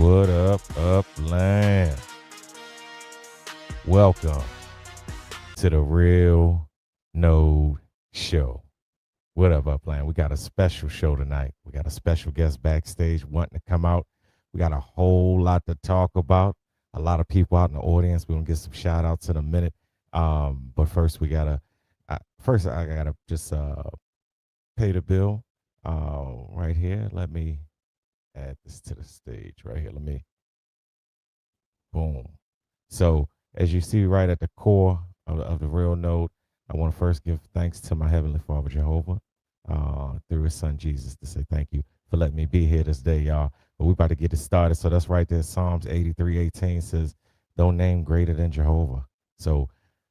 What up, Upland? Welcome to the Real Node Show. What up, Upland? We got a special show tonight. We got a special guest backstage wanting to come out. We got a whole lot to talk about. A lot of people out in the audience. We're gonna get some shout outs in a minute. But first, I gotta just pay the bill. Right here. Let me add this to the stage right here. Boom. So as you see right at the core of the real node, I want to first give thanks to my Heavenly Father Jehovah through his son Jesus to say thank you for letting me be here this day, y'all. But we're about to get it started. So that's right there. Psalms 83:18 says, "No name greater than Jehovah." So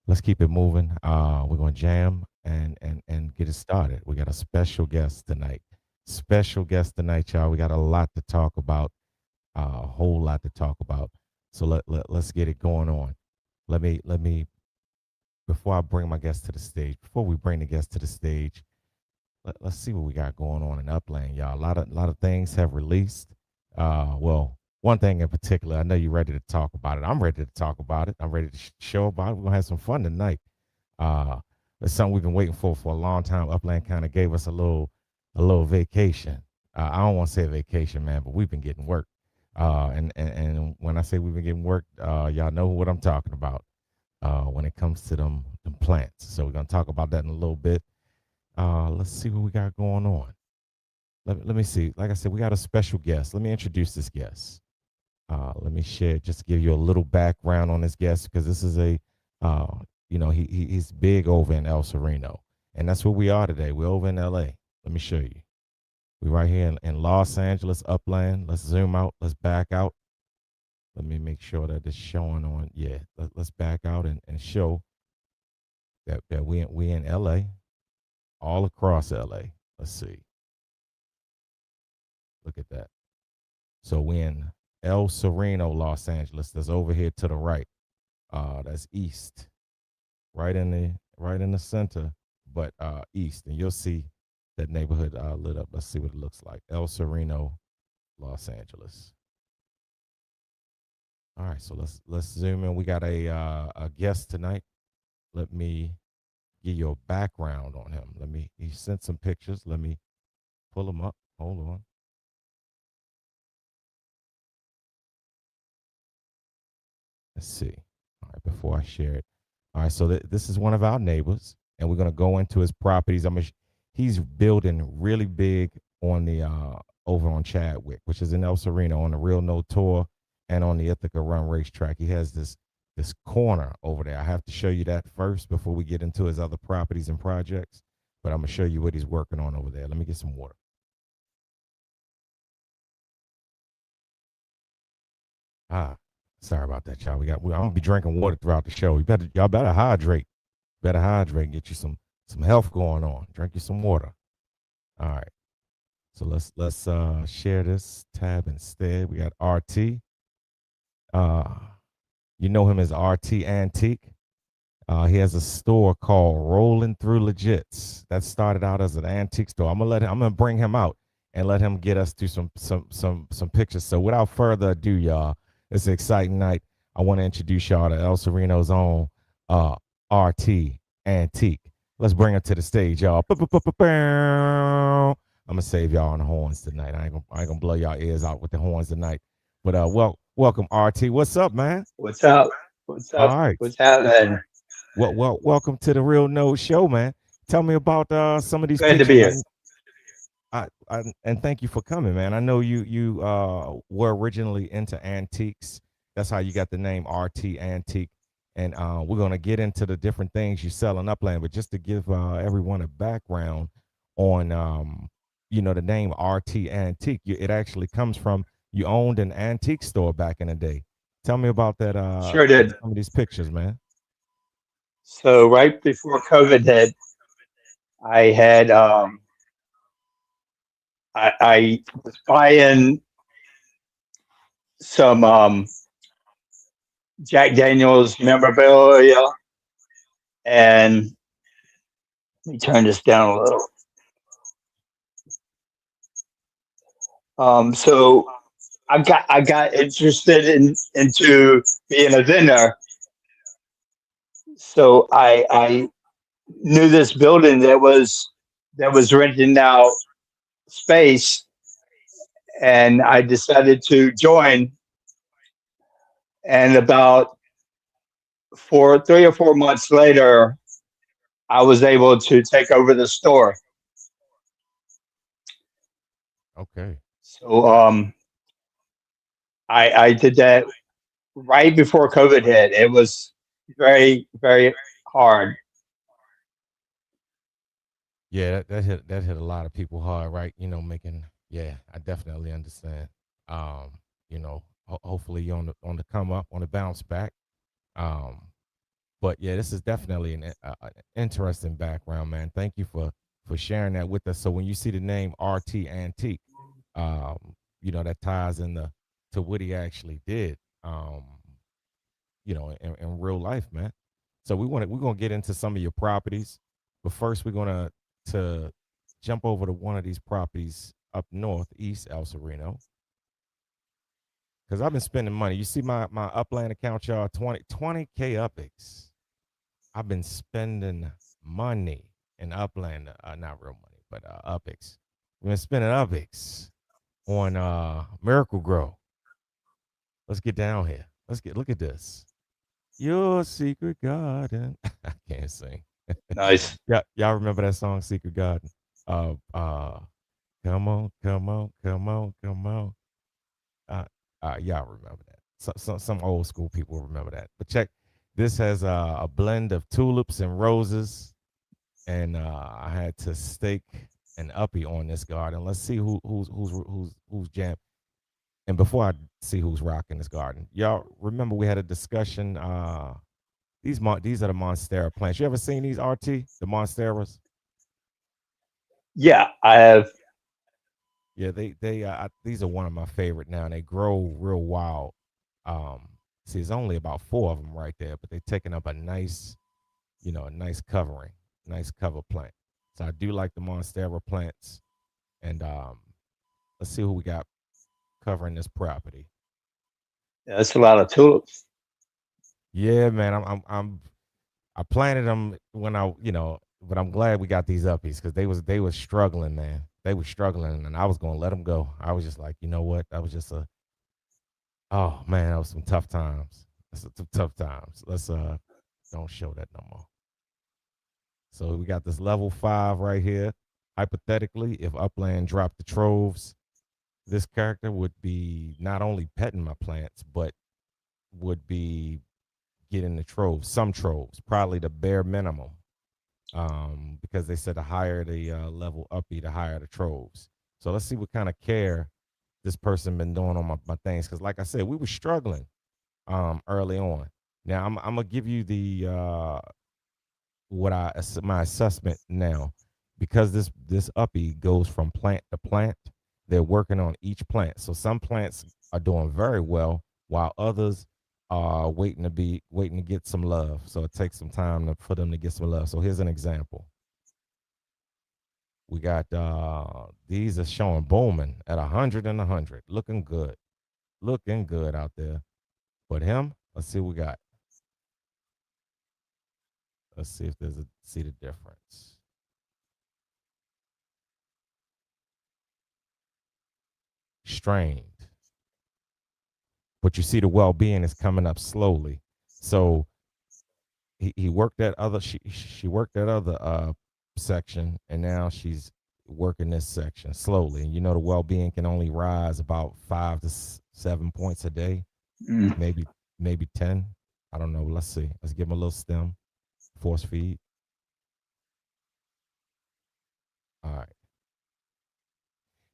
let's keep it moving. We're gonna jam and get it started. We got a special guest tonight. Special guest tonight, y'all. We got a lot to talk about. A whole lot to talk about. So let's get it going on. Let me before I bring my guest to the stage, before we bring the guest to the stage, let's see what we got going on in Upland, y'all. A lot of things have released. Well, one thing in particular, I know you're ready to talk about it. I'm ready to talk about it. I'm ready to show about it. We're gonna have some fun tonight. It's something we've been waiting for a long time. Upland kind of gave us a little vacation. I don't want to say vacation, man, but we've been getting work. And when I say we've been getting work, y'all know what I'm talking about when it comes to them plants. So we're gonna talk about that in a little bit. Let's see what we got going on. Let me see. Like I said, we got a special guest. Let me introduce this guest. Let me share, just to give you a little background on this guest, because this is he's big over in El Sereno, and that's where we are today. We're over in LA. Let me show you. We're right here in Los Angeles, Upland. Let's zoom out. Let's back out. Let me make sure that it's showing on. Yeah, let's back out and show that we in LA, all across LA. Let's see. Look at that. So we in El Sereno, Los Angeles. That's over here to the right. That's east, right in the center, but east, and you'll see that neighborhood lit up. Let's see what it looks like. El Sereno, Los Angeles. All right, so let's zoom in. We got a guest tonight. Let me give you a background on him. He sent some pictures. Let me pull them up. Hold on. Let's see. All right, before I share it. All right, so this is one of our neighbors, and we're gonna go into his properties. He's building really big on the over on Chadwick, which is in El Sereno, on the Real No Tour and on the Ithaca Run racetrack. He has this corner over there. I have to show you that first before we get into his other properties and projects. But I'm gonna show you what he's working on over there. Let me get some water. Sorry about that, y'all. I'm gonna be drinking water throughout the show. Y'all better hydrate. Better hydrate. Get you some health going on. Drink you some water. All right. So let's share this tab instead. We got RT. You know him as RT Antique. He has a store called Rolling Through Legits that started out as an antique store. I'm gonna bring him out and let him get us through some pictures. So without further ado, y'all, it's an exciting night. I want to introduce y'all to El Sereno's own RT Antique. Let's bring him to the stage, y'all. I'm gonna save y'all on the horns tonight. I ain't gonna blow y'all ears out with the horns tonight. But welcome RT. What's up, man? What's up? What's up? All right. What's happening? Welcome to the Real Node Show, man. Tell me about some of these Glad to be pictures. here. And thank you for coming, man. I know you were originally into antiques. That's how you got the name RT Antique. And we're gonna get into the different things you sell in Upland. But just to give everyone a background on the name RT Antique, it actually comes from you owned an antique store back in the day. Tell me about that. Sure did. Some of these pictures, man. So right before COVID hit, I had I was buying some Jack Daniels memorabilia, and let me turn this down a little. So I got interested into being a vendor. So I knew this building that was renting out space, and I decided to join. And about 3 or 4 months later, I was able to take over the store. Okay. So I did that right before COVID hit. It was very hard. Yeah, that hit a lot of people hard, right? Making yeah, I definitely understand. Um, hopefully you're on the come up, on the bounce back. Um, but yeah, this is definitely an interesting background, man. Thank you for sharing that with us. So when you see the name RT Antique, that ties to what he actually did. In real life, man. So we're gonna get into some of your properties, but first we're gonna to jump over to one of these properties up north, East El Sereno, because I've been spending money. You see my upland account, y'all, 20K upix. I've been spending money in upland, not real money, but upix. We've been spending upix on Miracle Grow. Let's get down here. Look at this. Your secret garden. I can't sing. Nice. Yeah, y'all remember that song, Secret Garden? Come on, come on, come on, come on. Uh, y'all remember that? Some old school people remember that. But check, this has a blend of tulips and roses, and I had to stake an uppie on this garden. Let's see who's jam. And before I see who's rocking this garden, y'all remember we had a discussion. These are the monstera plants. You ever seen these, RT? The monsteras? Yeah, I have. Yeah, these are one of my favorite now, and they grow real wild. Um, See, it's only about four of them right there, but they're taking up a nice covering, nice cover plant. So I do like the monstera plants, and let's see who we got covering this property. Yeah, that's a lot of tulips. Yeah, man, I planted them when but I'm glad we got these uppies because they was struggling, man. They were struggling, and I was gonna let them go. I was just like, you know what? That was just oh man, that was some tough times. That's some tough times. Let's don't show that no more. So we got this level 5 right here. Hypothetically, if Upland dropped the troves, this character would be not only petting my plants, but would be getting the troves, some troves, probably the bare minimum. Because they said the higher the level uppy, the higher the troves. So let's see what kind of care this person been doing on my things. Because like I said, we were struggling early on. Now I'm gonna give you the my assessment now, because this uppy goes from plant to plant. They're working on each plant. So some plants are doing very well, while others are waiting to get some love. So it takes some time for them to get some love. So here's an example. We got these are showing Bowman at 100 and 100, looking good out there. But him, let's see what we got. Let's see if see the difference. Strained, but you see the well-being is coming up slowly. So he worked that other she worked that other section, and now she's working this section slowly. And the well-being can only rise about 5 to 7 points a day, Mm. maybe 10. I don't know. Let's see. Let's give him a little stem force feed. All right.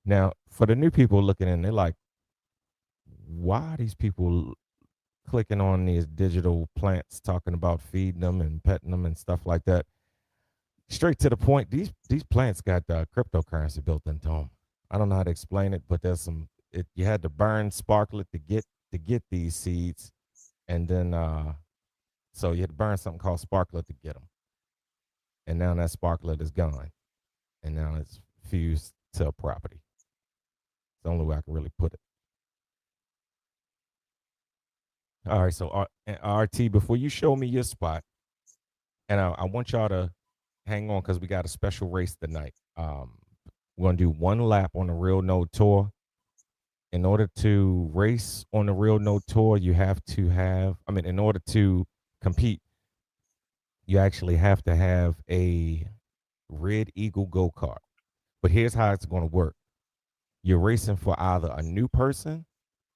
Now for the new people looking in, they're like, why are these people clicking on these digital plants talking about feeding them and petting them and stuff like that? Straight to the point, these plants got cryptocurrency built into them. I don't know how to explain it, but there's you had to burn sparklet to get these seeds, and then so you had to burn something called sparklet to get them, and now that sparklet is gone, and now it's fused to a property. It's the only way I can really put it. All right, so RT, before you show me your spot, and I want y'all to hang on because we got a special race tonight. We're gonna do one lap on the Real Node Tour. In order to race on the Real Node Tour, you have to have. I mean, in order to compete, you actually have to have a Red Eagle Go Kart. But here's how it's going to work: you're racing for either a new person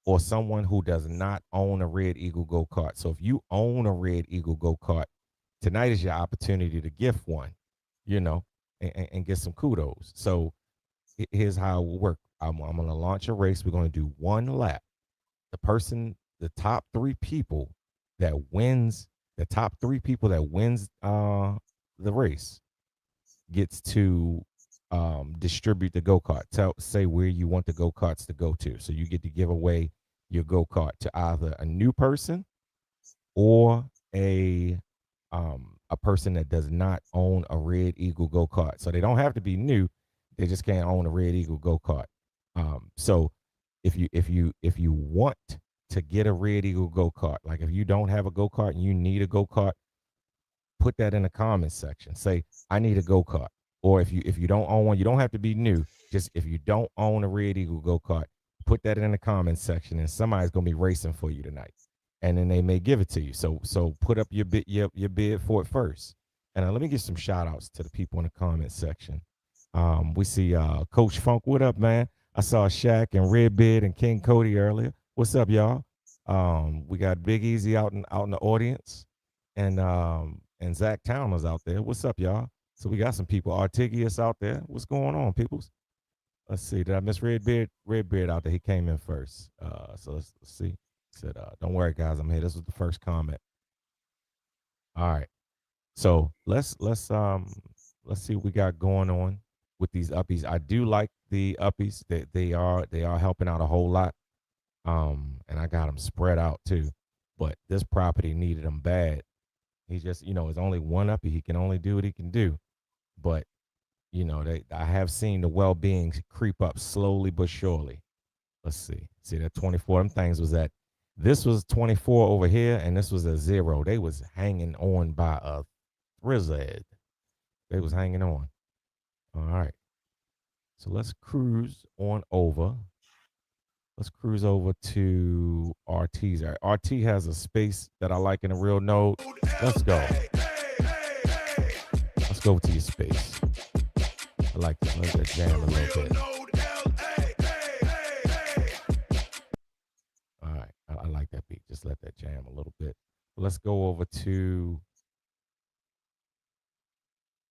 or someone who does not own a Red Eagle Go Kart. So if you own a Red Eagle Go Kart, tonight is your opportunity to gift one, you know, and get some kudos. So here's how it will work. I'm going to launch a race. We're going to do one lap. The top three people that wins, the race gets to distribute the go kart. Say where you want the go karts to go to. So you get to give away your go kart to either a new person or a person that does not own a Red Eagle go kart. So they don't have to be new; they just can't own a Red Eagle go kart. So if you want to get a Red Eagle go kart, like if you don't have a go kart and you need a go kart, put that in the comments section. Say, I need a go kart. Or if you don't own one, you don't have to be new. Just if you don't own a Red Eagle go kart, put that in the comments section, and somebody's gonna be racing for you tonight, and then they may give it to you. So put up your bid for it first. And let me give some shout outs to the people in the comments section. We see Coach Funk. What up, man? I saw Shaq and Red Beard and King Cody earlier. What's up, y'all? We got Big Easy out in the audience, and Zach Towner's out there. What's up, y'all? So we got some people. Artigius out there. What's going on, peoples? Let's see. Did I miss Red Beard? Red Beard out there. He came in first. So let's see. He said, "Don't worry, guys. I'm here." This was the first comment. All right. So let's see what we got going on with these uppies. I do like the uppies. They are helping out a whole lot. And I got them spread out too. But this property needed them bad. He just, it's only one uppie. He can only do what he can do. But I have seen the well-being creep up slowly but surely. Let's see. See that 24. Them things was at. This was 24 over here, and this was a 0. They was hanging on by a thread. They was hanging on. All right. So let's cruise on over. Let's cruise over to RT's. RT has a space that I like in a real node. Let's go. Let's go to your space. I like this. Let that jam a little bit. All right. I like that beat. Just let that jam a little bit. Let's go over to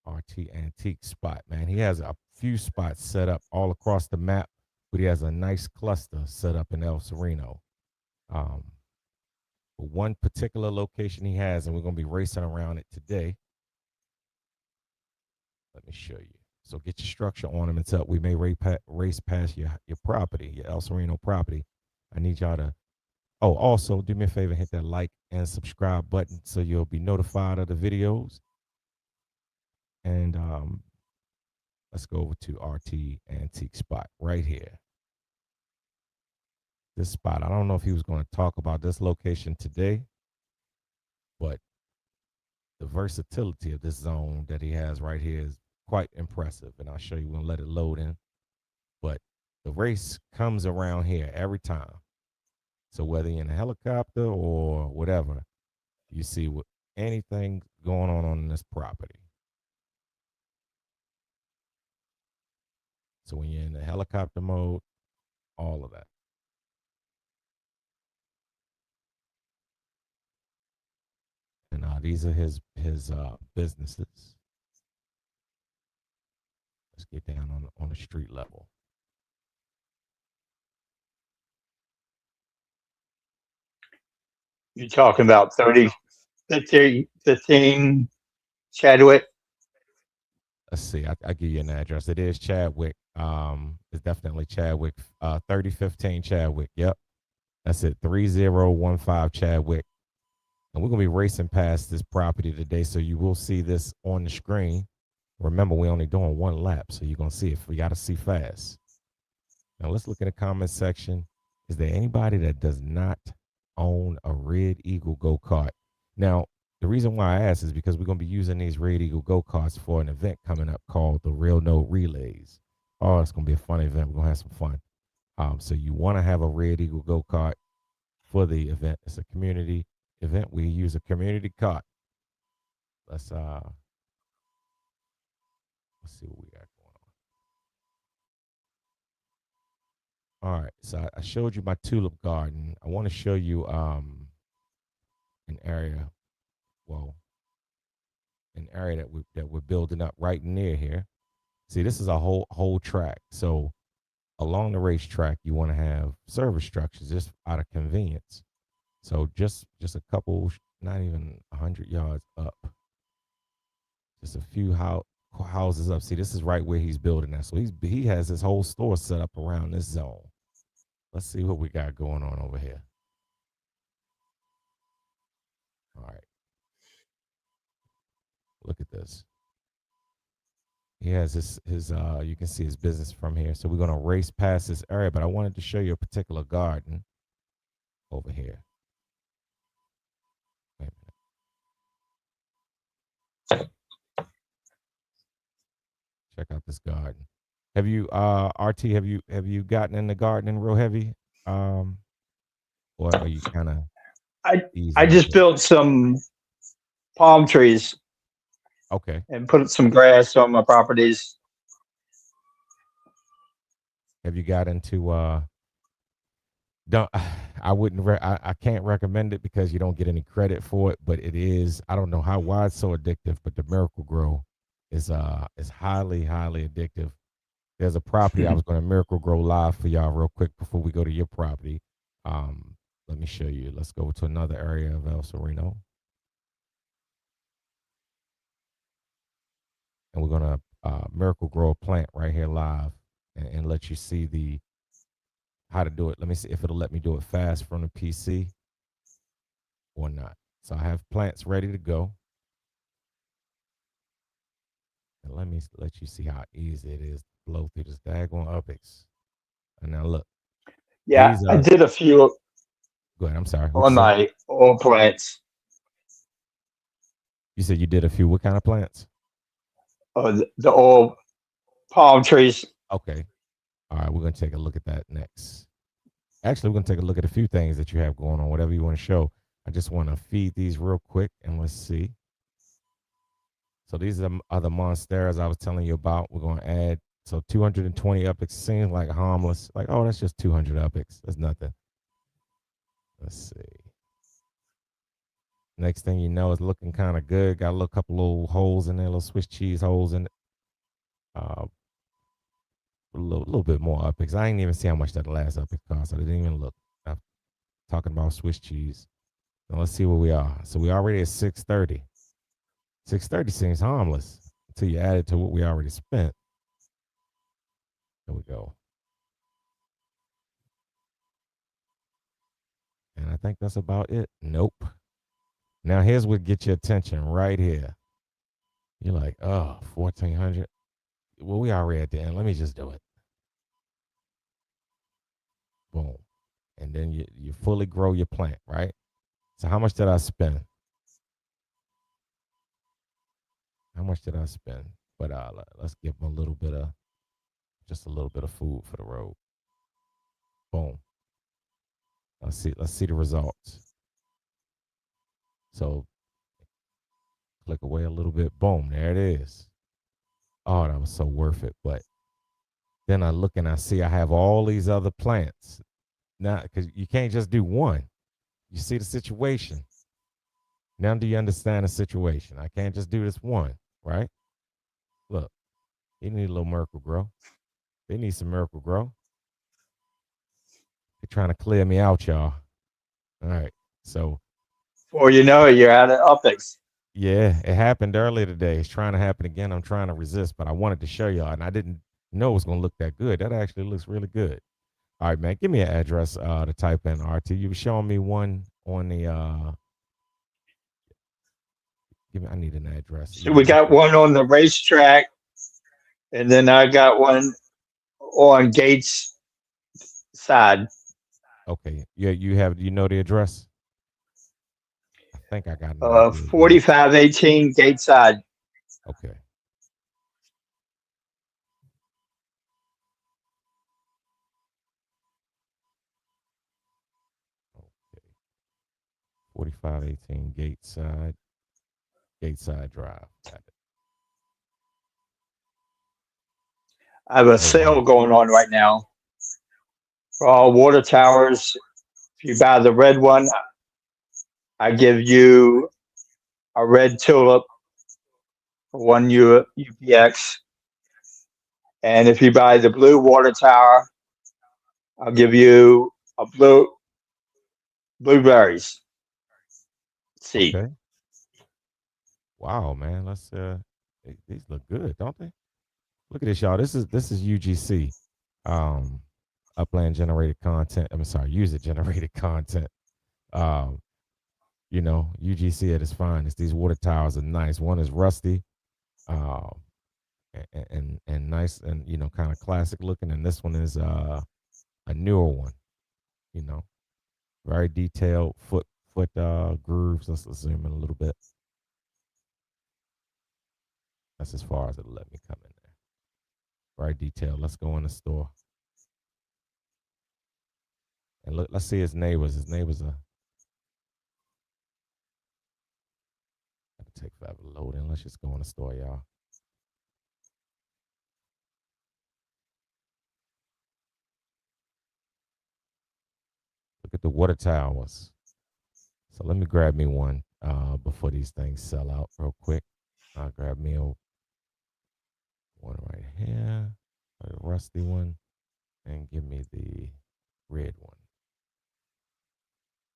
RT Antique spot, man. He has a few spots set up all across the map, but he has a nice cluster set up in El Sereno. But one particular location he has, and we're going to be racing around it today. Let me show you. So get your structure ornaments up. We may race past your property, your El Sereno property. I need y'all to, also do me a favor, hit that like and subscribe button so you'll be notified of the videos. And let's go over to RT Antique spot right here. This spot, I don't know if he was going to talk about this location today, but the versatility of this zone that he has right here is quite impressive. And I'll show you, we'll let it load in. But the race comes around here every time. So whether you're in a helicopter or whatever, you see anything going on this property. So when you're in the helicopter mode, all of that. And these are his businesses. Let's get down on the street level. You're talking about 15 Chadwick? Let's see. I give you an address. It is Chadwick. It's definitely Chadwick. 3015 Chadwick. Yep. That's it. 3015 Chadwick. And we're going to be racing past this property today, so you will see this on the screen. Remember, we're only doing one lap, so you're going to see it. We got to see fast. Now, let's look in the comment section. Is there anybody that does not own a Red Eagle Go Kart. Now, the reason why I asked is because we're going to be using these Red Eagle Go Karts for an event coming up called the Railroad Relays. Oh, it's going to be a fun event. We're going to have some fun. So you want to have a Red Eagle Go Kart for the event. It's a community event. We use a community kart. Let's see what we got going on. All right, so I showed you my tulip garden. I want to show you an area, well, an area that we're building up right near here. See, this is a whole track. So along the racetrack, you want to have service structures just out of convenience. So just a couple, not even 100 yards up, just a few houses up. See, this is right where he's building that. So he has his whole store set up around this zone. Let's see what we got going on over here. All right. Look at this. He has his you can see his business from here. So we're going to race past this area, but I wanted to show you a particular garden over here. Wait a minute. Check out this garden. Have you RT, have you gotten in the gardening real heavy? Or are you kind of I just built some palm trees. Okay. And put some grass on my properties. Have you got into don't I wouldn't I can't recommend it because you don't get any credit for it, but it is, I don't know why it's so addictive, but the Miracle Grow is highly addictive. There's a property I was going to Miracle Grow live for y'all real quick before we go to your property. Let me show you. Let's go to another area of El Sereno. And we're going to Miracle Grow a plant right here live and let you see how to do it. Let me see if it'll let me do it fast from the PC or not. So I have plants ready to go. And let me let you see how easy it is to blow through this daggone Uppie. And now look. Yeah, I did a few. Go ahead. I'm sorry. On my oil plants. You said you did a few. What kind of plants? The oil palm trees. Okay. All right. We're going to take a look at that next. Actually, we're going to take a look at a few things that you have going on, whatever you want to show. I just want to feed these real quick and let's see. So these are the monsteras I was telling you about. We're going to add, so 220 Uppie seems like harmless. Like, oh, that's just 200 Uppie. That's nothing. Let's see. Next thing you know, it's looking kind of good. Got a little couple little holes in there, little Swiss cheese holes in it. A little bit more Uppie. I didn't even see how much that last Uppie cost. I didn't even look. I'm talking about Swiss cheese. Now let's see where we are. So we already at 630. 630 seems harmless until you add it to what we already spent. There we go. And I think that's about it. Nope. Now here's what gets your attention right here. You're like, oh, 1,400. Well, we already at the end. Let me just do it. Boom. And then you fully grow your plant, right? So how much did I spend? How much did I spend? But let's give them just a little bit of food for the road. Boom. Let's see the results. So click away a little bit. Boom, there it is. Oh, that was so worth it. But then I look and I see I have all these other plants. Now, because you can't just do one. You see the situation. Now do you understand the situation? I can't just do this one, right? Look, you need a little Miracle Grow. They need some Miracle Grow. They're trying to clear me out, y'all. All right. So. Well, you know, you're out of Uppie. Yeah, it happened earlier today. It's trying to happen again. I'm trying to resist, but I wanted to show y'all, and I didn't know it was going to look that good. That actually looks really good. All right, man. Give me an address to type in, RT. You were showing me one on the I need an address. So we got one on the racetrack, and then I got one on Gates side. Okay. Yeah, you know the address? think I got an idea here. 4518 gate side. Okay. Okay. 4518 Gateside Drive. Got it. I have a Oh wow. sale going on right now for all water towers. If you buy the red one, I give you a red tulip for one UPX. And if you buy the blue water tower, I'll give you a blueberries seed. Okay. Wow, man. Let's these look good, don't they? Look at this, y'all. This is UGC. Um Upland generated content. I'm sorry, user generated content. Um, UGC at its finest. These water towers are nice. One is rusty, um, and nice and kind of classic looking, and this one is a newer one. You know, very detailed foot grooves. Let's zoom in a little bit. That's as far as it'll let me come in there. Very detailed. Let's go in the store and look. Let's see his neighbors. His neighbors are. Gotta take forever to load in. Let's just go in the store, y'all. Look at the water towers. So let me grab me one before these things sell out real quick. I'll grab me one right here, a rusty one, and give me the red one.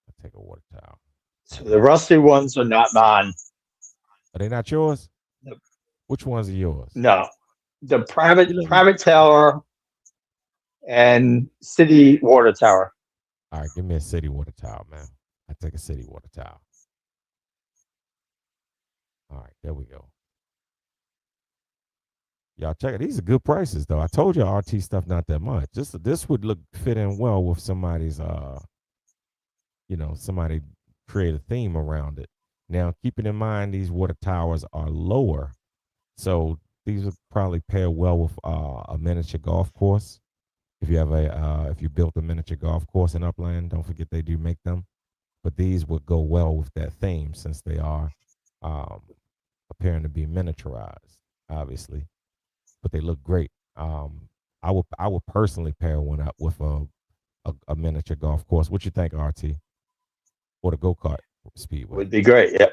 I'll take a water tower. So the rusty ones are not mine. Are they not yours? Which ones are yours? No, the You let me. private tower and city water tower. All right, give me a city water tower, man. I take a city water tower. All right, there we go. Y'all check it. These are good prices, though. I told you RT stuff not that much. This would look fit in well with somebody's somebody create a theme around it. Now, keeping in mind these water towers are lower, so these would probably pair well with a miniature golf course. If you built a miniature golf course in Upland, don't forget they do make them. But these would go well with that theme since they are um, appearing to be miniaturized, obviously. But they look great. I would personally pair one up with a miniature golf course. What you think, RT, or the go kart speedway? Would be great. Yep.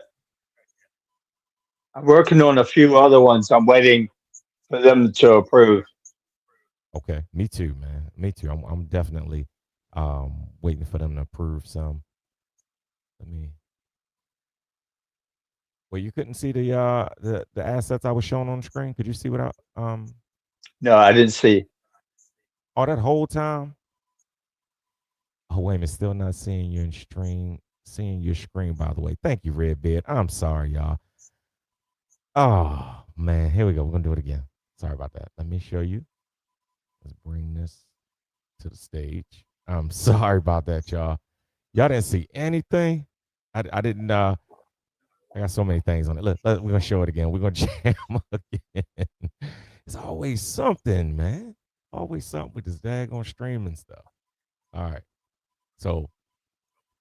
I'm working on a few other ones. I'm waiting for them to approve. Okay, me too, man. Me too. I'm definitely waiting for them to approve some. Let me. Well, you couldn't see the assets I was showing on the screen. Could you see what I? No, I didn't see. All that whole time. Oh wait a minute, still not seeing your stream. Seeing your screen, by the way. Thank you, Redbeard. I'm sorry, y'all. Oh man, here we go. We're gonna do it again. Sorry about that. Let me show you. Let's bring this to the stage. I'm sorry about that, y'all. Y'all didn't see anything. I didn't. I got so many things on it. Look, we're gonna show it again. We're gonna jam again. It's always something, man. Always something with this daggone streaming stuff. All right. So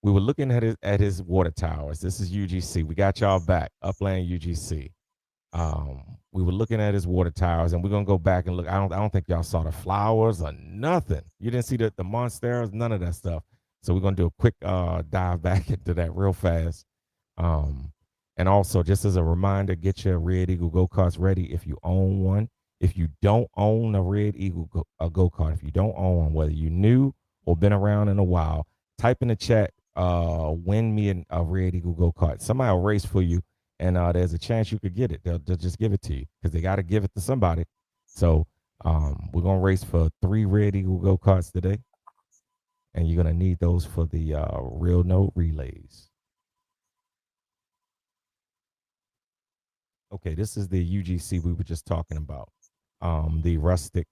we were looking at his water towers. This is UGC. We got y'all back. Upland UGC. We were looking at his water towers, and we're gonna go back and look. I don't think y'all saw the flowers or nothing. You didn't see the monsters, none of that stuff. So we're gonna do a quick dive back into that real fast. Um, and also, just as a reminder, get your Red Eagle Go Karts ready if you own one. If you don't own a Red Eagle Go Kart, if you don't own one, whether you new or been around in a while, type in the chat, win me a Red Eagle Go Kart. Somebody will race for you, and there's a chance you could get it. They'll just give it to you because they got to give it to somebody. So we're gonna race for 3 Red Eagle Go Karts today, and you're gonna need those for the real note relays. Okay, this is the UGC we were just talking about. The rustic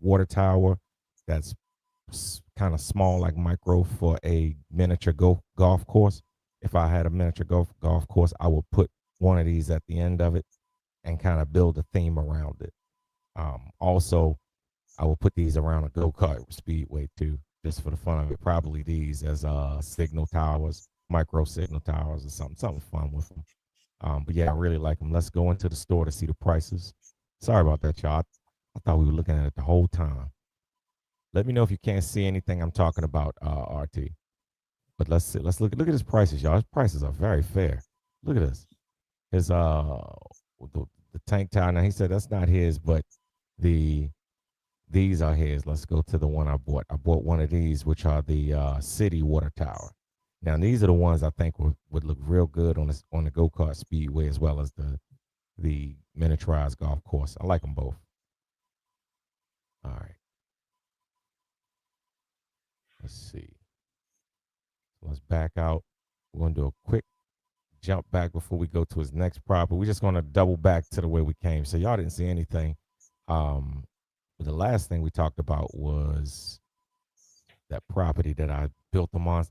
water tower that's kind of small, like micro, for a miniature golf course. if I had a miniature golf course, I would put one of these at the end of it and kind of build a theme around it. Also, I will put these around a go-kart speedway too, just for the fun of it. Probably these as signal towers, micro signal towers, or something fun with them. But yeah, I really like them. Let's go into the store to see the prices. Sorry about that, y'all. I thought we were looking at it the whole time. Let me know if you can't see anything I'm talking about, RT. But let's see. Let's look at his prices, y'all. His prices are very fair. Look at this. His the tank towel. Now he said that's not his, but the these are his. Let's go to the one I bought. I bought one of these, which are the city water tower. Now these are the ones I think would look real good on this on the go kart speedway as well as the miniaturized golf course. I like them both. All right. Let's see. So let's back out. We're gonna do a quick jump back before we go to his next prop. But we're just gonna double back to the way we came. So y'all didn't see anything. But the last thing we talked about was that property that I built them on.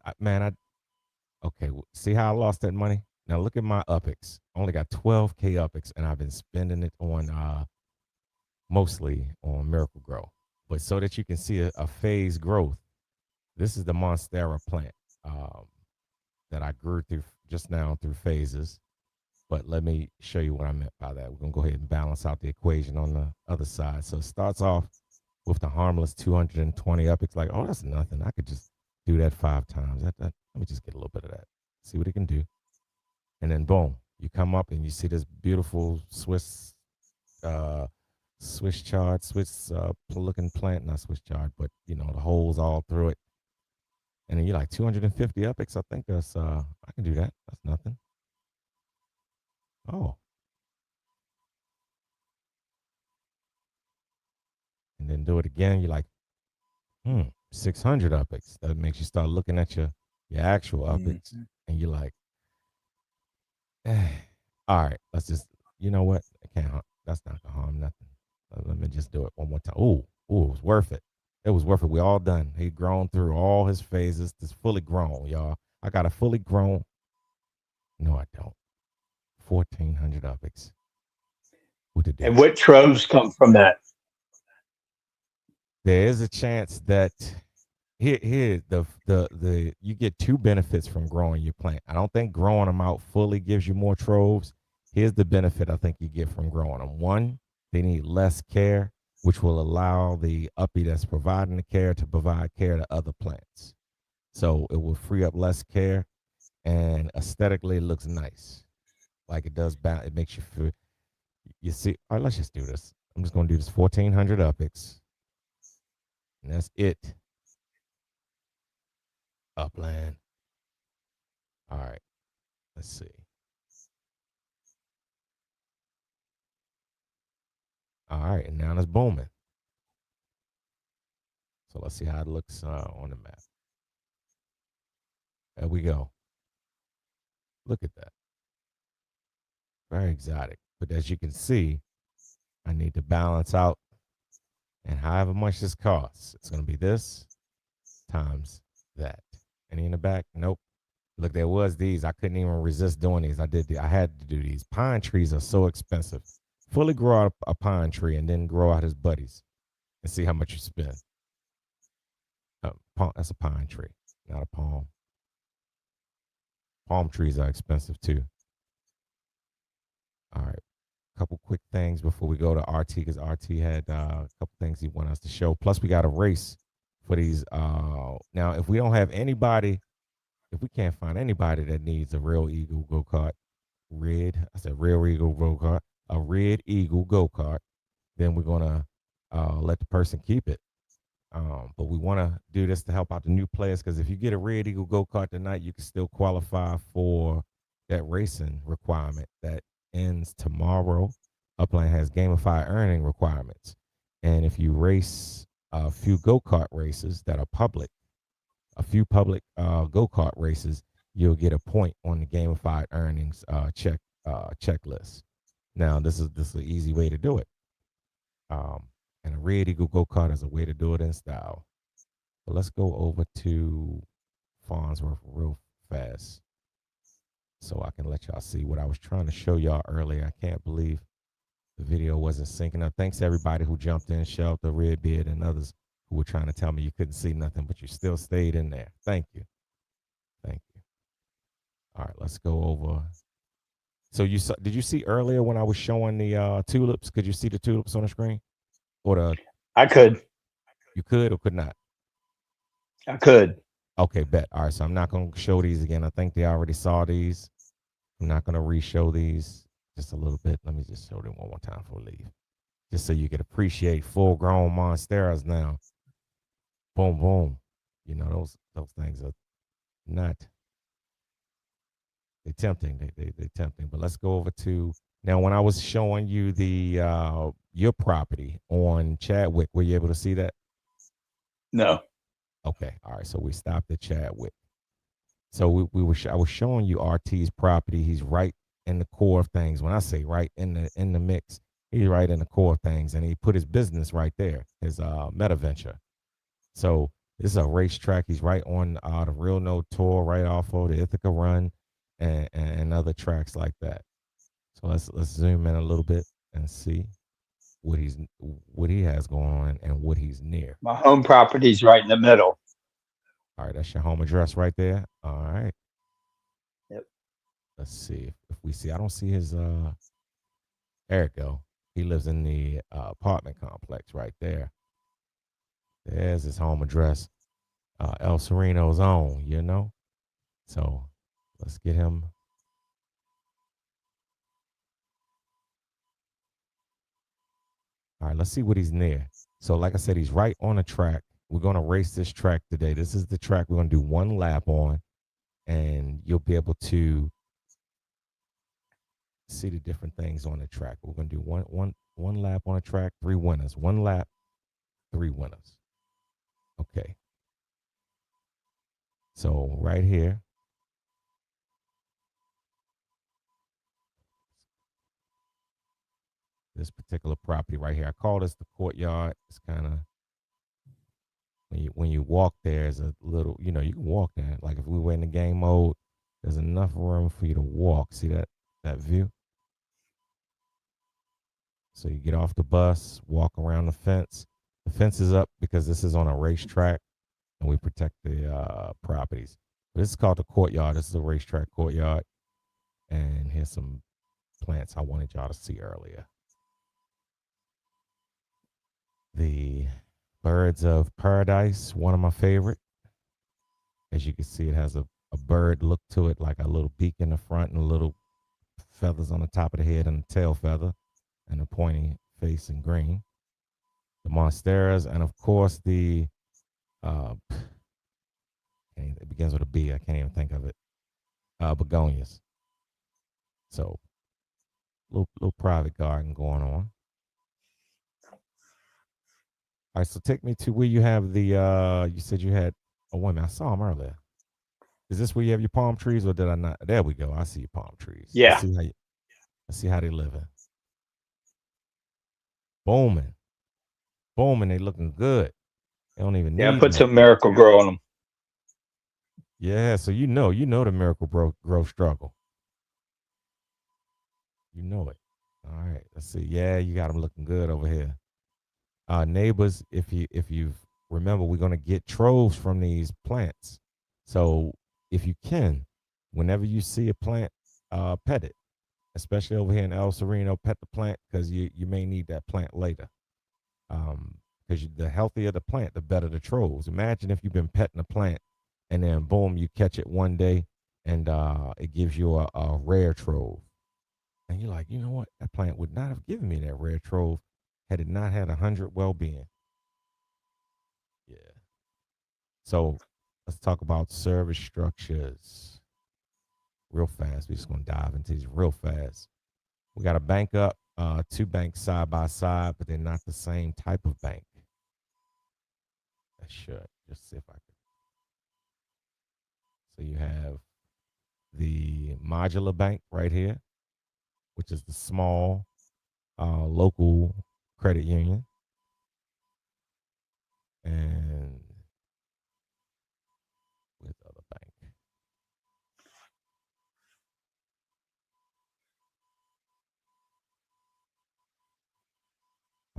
Okay. See how I lost that money? Now look at my UPX. I only got 12K UPX, and I've been spending it on mostly on Miracle Grow. But so that you can see a phase growth, this is the Monstera plant that I grew through just now through phases. But let me show you what I meant by that. We're going to go ahead and balance out the equation on the other side. So it starts off with the harmless 220 up. It's like, oh, that's nothing. I could just do that 5 times. Let me just get a little bit of that. See what it can do. And then boom, you come up and you see this beautiful Swiss chard, Swiss looking plant, not Swiss chard, but you know, the holes all through it. And then you're like 250 UPX. I think that's I can do that. That's nothing. Oh. And then do it again. You're like, 600 UPX. That makes you start looking at your actual UPX, and you're like, all right, let's just, you know what? I can't. That's not gonna harm nothing. Let me just do it one more time. Ooh, it was worth it. It was worth it. We all done. He grown through all his phases. It's fully grown, y'all. I got a fully grown. No, I don't. 1,400 UPX. What to do? And what troves come from that? There is a chance that here the you get 2 benefits from growing your plant. I don't think growing them out fully gives you more troves. Here's the benefit I think you get from growing them. One, they need less care, which will allow the uppie that's providing the care to provide care to other plants. So it will free up less care, and aesthetically it looks nice. Like it does it makes you feel, you see. All right, let's just do this. I'm just gonna do this 1,400 UPX. And that's it. Upland. All right. Let's see. All right. And now it's booming. So let's see how it looks on the map. There we go. Look at that. Very exotic. But as you can see, I need to balance out. And however much this costs, it's going to be this times that. Any in the back? Nope. Look, there was these. I couldn't even resist doing these. I had to do these. Pine trees are so expensive. Fully grow out a pine tree and then grow out his buddies and see how much you spend. That's a pine tree, not a palm. Palm trees are expensive too. All right. A couple quick things before we go to RT, because RT had a couple things he wanted us to show. Plus, we got a race for these. Now, if we don't have anybody, if we can't find anybody that needs a Red Eagle Go Kart, Red Eagle Go Kart, a Red Eagle Go Kart, then we're gonna let the person keep it. But we want to do this to help out the new players, because if you get a Red Eagle Go Kart tonight, you can still qualify for that racing requirement that ends tomorrow. Upland has gamified earning requirements, and if you race a few go kart races that are public, a few public go kart races, you'll get a point on the gamified earnings checklist. Now, this is an easy way to do it. And a Red Eagle Go Kart is a way to do it in style. But let's go over to Farnsworth real fast. so I can let y'all see what I was trying to show y'all earlier. I can't believe the video wasn't syncing up. Thanks to everybody who jumped in, Shelter, Redbeard, and others who were trying to tell me you couldn't see nothing, but you still stayed in there. Thank you. Thank you. All right, let's go over. So you saw, did you see earlier when I was showing the tulips? Could you see the tulips on the screen? Or I could. you could or could not? I could. Okay, bet. All right, so I'm not going to show these again. I think they already saw these. I'm not going to re-show these just a little bit. Let me just show them one more time before we leave, just so you can appreciate full-grown monsteras now. Boom, boom. You know those things are not. They're tempting. They're tempting. But let's go over to now. When I was showing you the your property on Chadwick, were you able to see that? No. Okay. All right. So we stopped at Chadwick. So I was showing you RT's property. He's right in the core of things. When I say right in the mix, he's right in the core of things, and he put his business right there, his meta venture. So this is a racetrack. He's right on the Real No Tour, right off of the Ithaca Run, and other tracks like that. So let's zoom in a little bit and see what he has going on and what he's near. My home property's right in the middle. All right, that's your home address right there. All right. Yep. Let's see if we see. I don't see his. There it go. He lives in the apartment complex right there. There's his home address. El Sereno's own. You know. So let's get him. All right, let's see what he's near. So, like I said, he's right on the track. We're going to race this track today. This is the track we're going to do one lap on, and you'll be able to see the different things on the track. We're going to do one lap on the track, 3 winners. One lap, 3 winners. Okay. So, right here, this particular property right here, I call this the courtyard. It's kind of when you walk there, there's a little, you can walk there. Like if we were in the game mode, there's enough room for you to walk. See that view? So you get off the bus, walk around the fence. The fence is up because this is on a racetrack, and we protect the properties. But this is called the courtyard. This is a racetrack courtyard, and here's some plants I wanted y'all to see earlier. The birds of paradise, one of my favorite. As you can see, it has a bird look to it, like a little beak in the front and a little feathers on the top of the head and a tail feather and a pointy face in green. The monsteras, and of course the it begins with a B. I can't even think of it. Begonias. So little private garden going on. All right, so take me to where you have the you said you had a woman. I saw him earlier. Is this where you have your palm trees, or did I not? There we go. I see your palm trees. Yeah. Let's see how they living. Booming. Booming, they looking good. They don't even need Yeah, put nothing. some Miracle Grow on them. Yeah, so you know the miracle grow struggle. You know it. All right, let's see. Yeah, you got them looking good over here. Neighbors, if you remember, we're gonna get troves from these plants. So if you can, whenever you see a plant, pet it. Especially over here in El Sereno, pet the plant because you may need that plant later. Because the healthier the plant, the better the troves. Imagine if you've been petting a plant and then boom, you catch it one day and it gives you a rare trove. And you're like, you know what? That plant would not have given me that rare trove had it not had 100 well-being. Yeah. So let's talk about service structures real fast. We're just going to dive into these real fast. We got a bank up, 2 banks side by side, but they're not the same type of bank. I should just see if I can. So you have the modular bank right here, which is the small local credit union. And with other bank.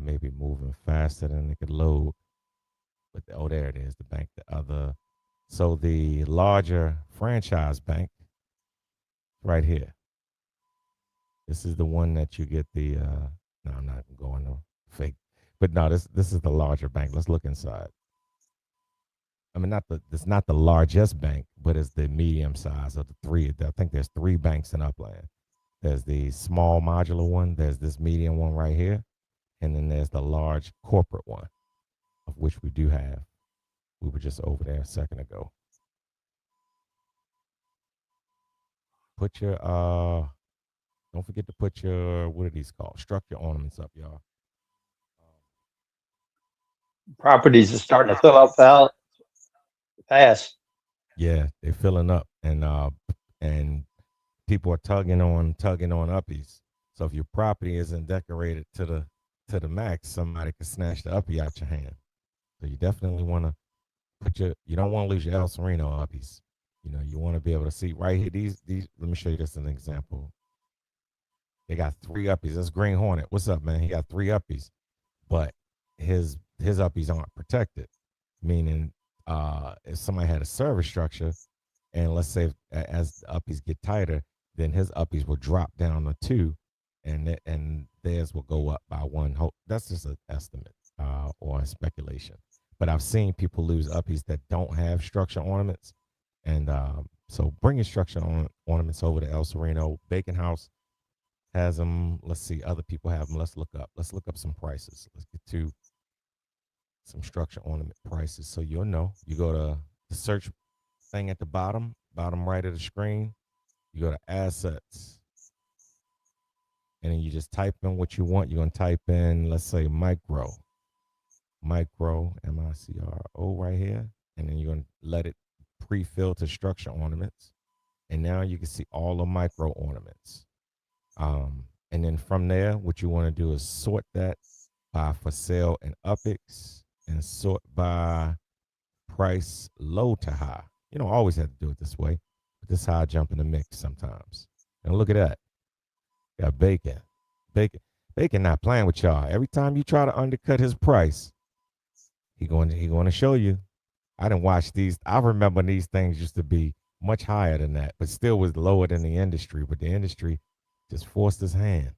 maybe moving faster than it could load. But oh, there it is. The bank, the other. So the larger franchise bank, right here. This is the one that you get the. No, I'm not going to fake. But no, this is the larger bank. Let's look inside. I mean, it's not the largest bank, but it's the medium size of the three. I think there's three banks in Upland. There's the small modular one. There's this medium one right here, and then there's the large corporate one, of which we do have. We were just over there a second ago. Put your don't forget to put your, what are these called? Structure ornaments up, y'all. Properties are starting to fill up fast. Yeah, they're filling up, and people are tugging on uppies. So if your property isn't decorated to the max, somebody could snatch the uppie out your hand. So you definitely want to you don't want to lose your El Sereno uppies. You know, you want to be able to see right here. These. Let me show you this as an example. They got three uppies. That's Green Hornet. What's up, man? He got three uppies, but his uppies aren't protected. Meaning, if somebody had a service structure, and let's say as the uppies get tighter, then his uppies will drop down to two, and theirs will go up by one. That's just an estimate or a speculation. But I've seen people lose uppies that don't have structure ornaments, and so bring your structure ornaments over to El Sereno. Bacon House has them. Let's see, other people have them. Let's look up some prices. Let's get to some structure ornament prices, so you'll know. You go to the search thing at the bottom right of the screen. You go to assets, and then you just type in what you want. You're gonna type in, let's say, micro, MICRO right here, and then you're gonna let it pre-fill to structure ornaments, and now you can see all the micro ornaments. And then from there, what you want to do is sort that by for sale and upix, and sort by price low to high. You don't always have to do it this way, but this is how I jump in the mix sometimes. And look at that. Got Bacon. Bacon not playing with y'all. Every time you try to undercut his price, he going to show you. I didn't watch these. I remember these things used to be much higher than that, but still was lower than the industry. But the industry just forced his hand.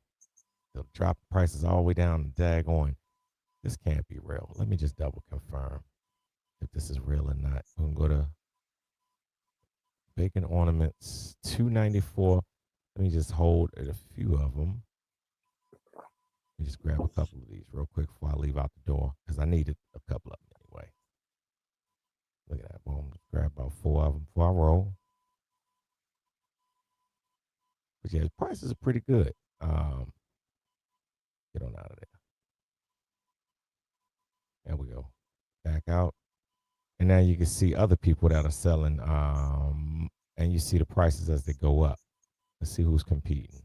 They'll drop the prices all the way down to daggone. This can't be real. Let me just double confirm if this is real or not. We can go to Bacon Ornaments, $294. Let me just hold a few of them. Let me just grab a couple of these real quick before I leave out the door, because I needed a couple of them anyway. Look at that. Boom. Grab about 4 of them before I roll. But yeah, the prices are pretty good. Get on out of there. There we go. Back out. And now you can see other people that are selling, and you see the prices as they go up. Let's see who's competing.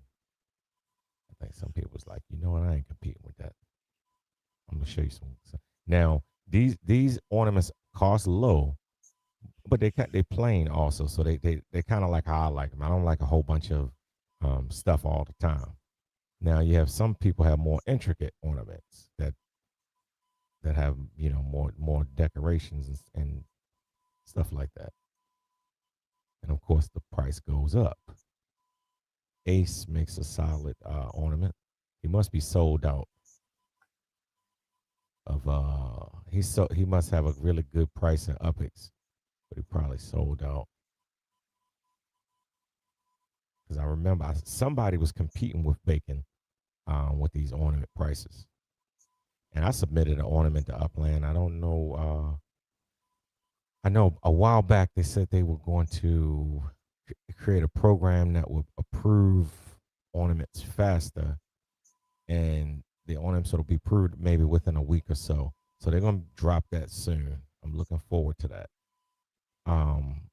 I think some people's like, you know what, I ain't competing with that. I'm gonna show you some. Now these ornaments cost low, but they plain also, so they kind of like how I like them. I don't like a whole bunch of stuff all the time. Now you have some people have more intricate ornaments that have, you know, more decorations and stuff like that. And of course the price goes up. Ace makes a solid ornament. He must be sold out of he must have a really good price in Uppix, but he probably sold out. Because I remember somebody was competing with Bacon with these ornament prices. And I submitted an ornament to Upland. I don't know. I know a while back they said they were going to create a program that would approve ornaments faster, and the ornaments will be approved maybe within a week or so. So they're going to drop that soon. I'm looking forward to that.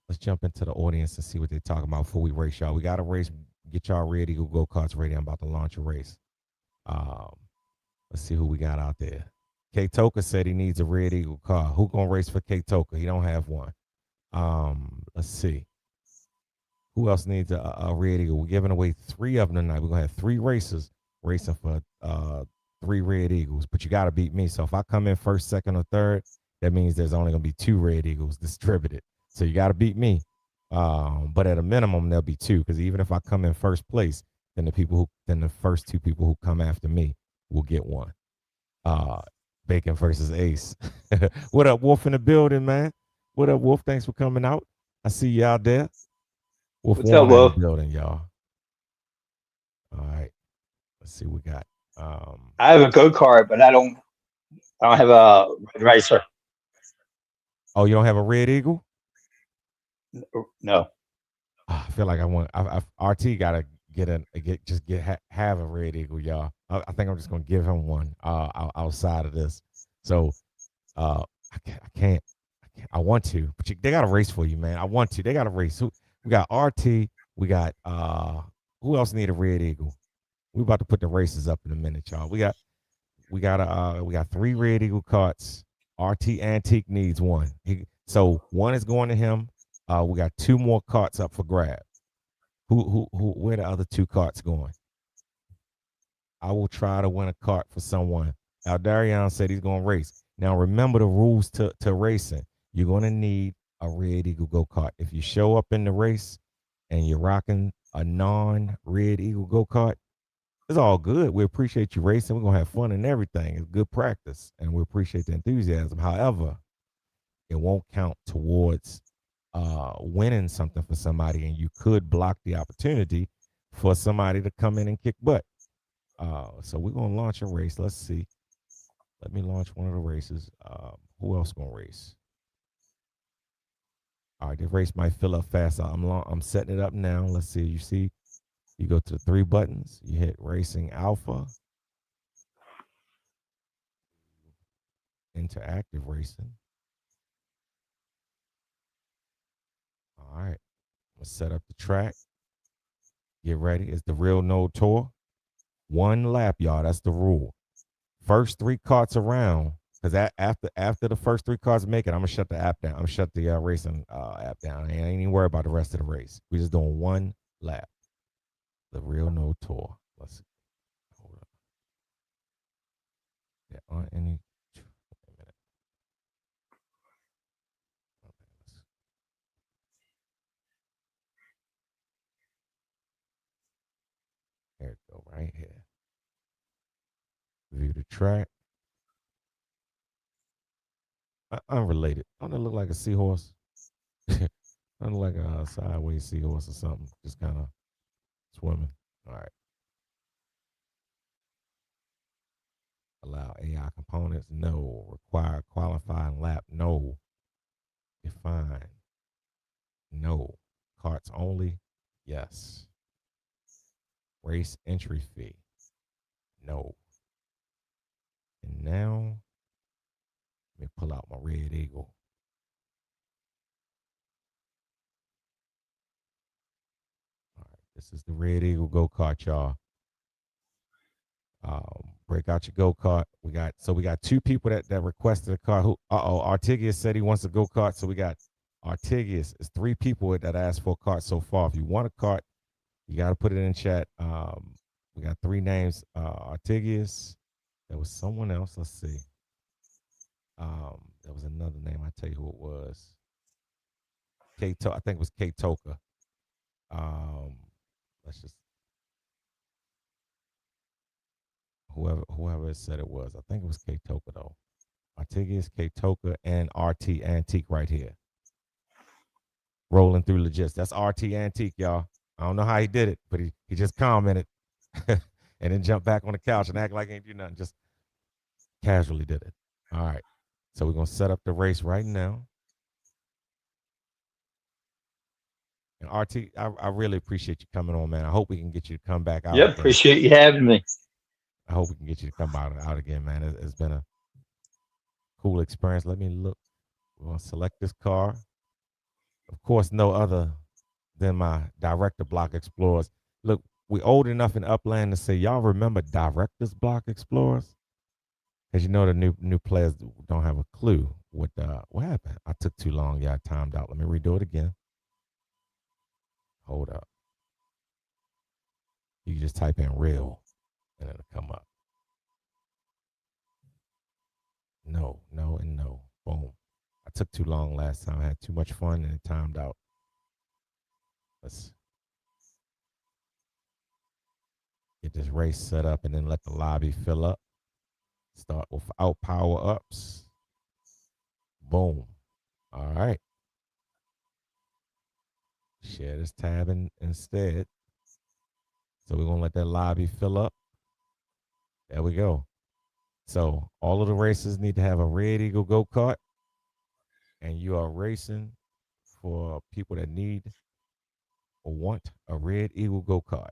Let's jump into the audience and see what they're talking about before we race, y'all. We got to race. Get y'all Red Eagle Go Karts ready. I'm about to launch a race. Let's see who we got out there. K Toka said he needs a Red Eagle car. Who gonna race for K Toka? He don't have one. Let's see. Who else needs a Red Eagle? We're giving away 3 of them tonight. We're gonna have 3 racers racing for 3 Red Eagles, but you got to beat me. So if I come in first, second, or third, that means there's only going to be 2 Red Eagles distributed. So you got to beat me. But at a minimum, there'll be 2, because even if I come in first place, then the first 2 people who come after me will get 1. Bacon versus Ace. What up, Wolf in the building, man? What up, Wolf? Thanks for coming out. I see you out there. Wolf What's up, Warner in the Wolf? building, y'all. All right. Let's see what we got. I have a go kart, but I don't have a red racer. Oh, you don't have a Red Eagle? No. I feel like RT gotta have a Red Eagle, y'all. I think I'm just gonna give him one outside of this. So I can't. I want to, but they got a race for you, man. I want to. They got a race. We got RT. We got who else need a Red Eagle? We about to put the races up in a minute, y'all. We got 3 Red Eagle carts. RT Antique needs one. So one is going to him. We got 2 more carts up for grab. Who where the other 2 carts going? I will try to win a cart for someone. Aldarion said he's gonna race. Now remember the rules to racing. You're gonna need a Red Eagle Go Kart. If you show up in the race and you're rocking a non-Red Eagle Go Kart, it's all good. We appreciate you racing. We're gonna have fun and everything. It's good practice, and we appreciate the enthusiasm. However, it won't count towards winning something for somebody, and you could block the opportunity for somebody to come in and kick butt. So we're gonna launch a race. Let's see. Let me launch one of the races. Who else gonna race? All right, the race might fill up fast. I'm setting it up now. Let's see. You see, you go to the 3 buttons. You hit Racing Alpha, Interactive Racing. All right, let's set up the track. Get ready. It's the Real Node Tour. 1 lap, y'all. That's the rule. First 3 carts around, because after the first 3 carts make it, I'm gonna shut the app down. I'm gonna shut the racing app down. I ain't even worry about the rest of the race. We just doing 1 lap. The Real Node Tour. Let's see. Hold up. There aren't any. Wait a minute. Okay, there it go, right here. View the track. Unrelated. Don't it look like a seahorse? Don't look like a sideways seahorse or something. Just kind of swimming. All right. Allow AI components? No. Require qualifying lap? No. Define? No. Carts only? Yes. Race entry fee? No. And now, let me pull out my Red Eagle. All right, this is the Red Eagle Go Kart, y'all. Break out your go kart. We got 2 people that requested a car. Artigius said he wants a go kart. So we got Artigius. It's 3 people that asked for a cart so far. If you want a cart, you got to put it in chat. We got 3 names. Artigius. There was someone else. Let's see. There was another name. I tell you who it was. I think it was K Toka. Let's just whoever said it was. I think it was K Toka though. Artigius, K Toka, and RT Antique right here. Rolling through legits. That's RT Antique, y'all. I don't know how he did it, but he just commented and then jumped back on the couch and act like he ain't do nothing. Just casually did it. All right. So we're gonna set up the race right now. And RT, I really appreciate you coming on, man. I hope we can get you to come back out. Yep, again. appreciate you having me. I hope we can get you to come out again, man. It's been a cool experience. Let me look. We're gonna select this car. Of course, no other than my Director Block Explorers. Look, we old enough in Upland to say, y'all remember Director's Block Explorers? Because you know the new players don't have a clue what happened. I took too long. Y'all timed out. Let me redo it again. Hold up. You can just type in real and it'll come up. no, no, and no. Boom. I took too long last time. I had too much fun and it timed out. Let's get this race set up and then let the lobby fill up. Start without power ups. Boom. All right. Share this tab instead. So we're going to let that lobby fill up. There we go. So all of the races need to have a Red Eagle Go Kart. And you are racing for people that need or want a Red Eagle Go Kart.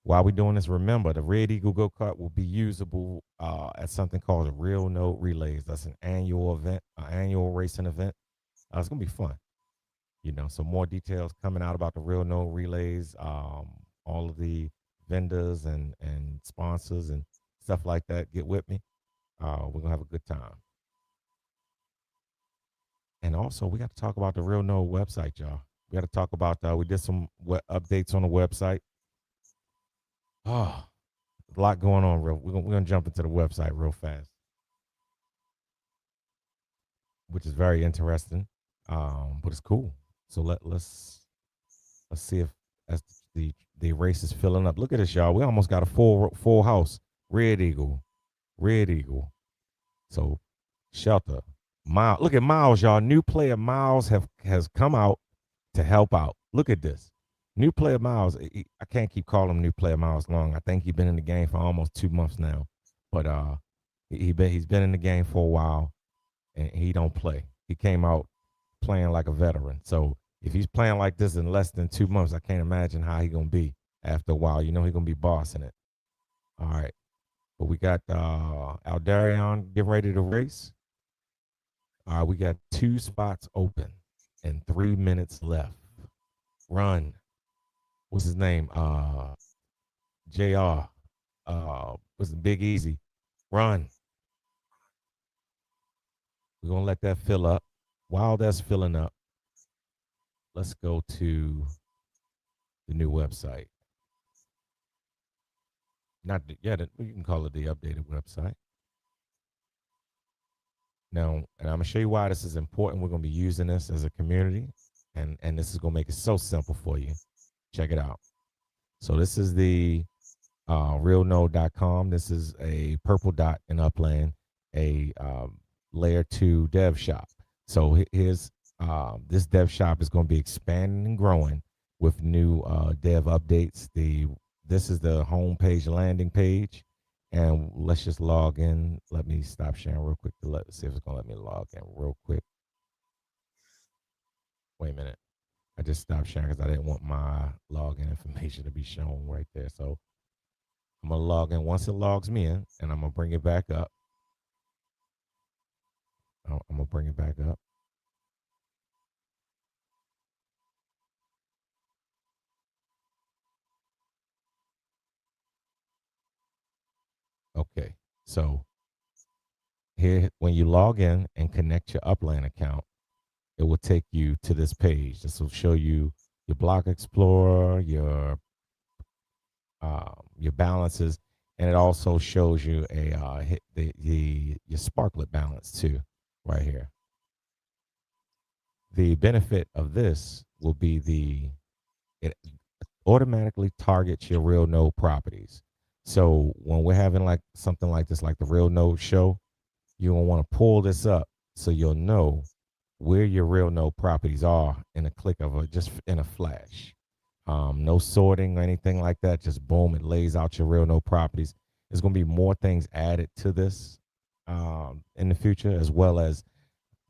While we're doing this, remember the Red Eagle Go Kart will be usable at something called a Real Note Relays. That's an annual event, an annual racing event. It's gonna be fun. You know, some more details coming out about the Real Note Relays. All of the vendors and sponsors and stuff like that. Get with me. We're gonna have a good time. And also, we got to talk about the Real Note website, y'all. We got to talk about we did some updates on the website. Oh, a lot going on. We're gonna jump into the website real fast, which is very interesting, but it's cool. So let's see if as the race is filling up. Look at this, y'all. We almost got a full house. Red Eagle. So shelter. Miles, look at Miles, y'all. New player Miles has come out to help out. Look at this. New player Miles. I can't keep calling him new player Miles long. I think he's been in the game for almost 2 months now. But he's been in the game for a while and he don't play. He came out playing like a veteran. So if he's playing like this in less than 2 months, I can't imagine how he's gonna be after a while. You know he's gonna be bossing it. All right. But we got Aldarion getting ready to race. All right, we got 2 spots open and 3 minutes left. Run. What's his name? JR. Was the Big Easy. Run. We're gonna let that fill up. While that's filling up, let's go to the new website. Not the, yeah, you can call it the updated website. Now, and I'm gonna show you why this is important. We're gonna be using this as a community, and this is gonna make it so simple for you. Check it out. So this is the realnode.com. This is a purple dot in Upland, a layer 2 dev shop. So here's this dev shop is going to be expanding and growing with new dev updates. This is the homepage landing page, and let's just log in. Let me stop sharing real quick to see if it's going to let me log in real quick. Wait a minute. I just stopped sharing because I didn't want my login information to be shown right there. So I'm going to log in. Once it logs me in, and I'm going to bring it back up. I'm going to bring it back up. Okay, so here, when you log in and connect your Upland account, it will take you to this page. This will show you your Block Explorer, your balances, and it also shows you your Sparklet balance too, right here. The benefit of this will be it automatically targets your real node properties. So when we're having like something like this, like the real node show, you're gonna want to pull this up so you'll know where your real node properties are in a click of just in a flash. No sorting or anything like that. Just boom, it lays out your real node properties. There's gonna be more things added to this in the future, as well as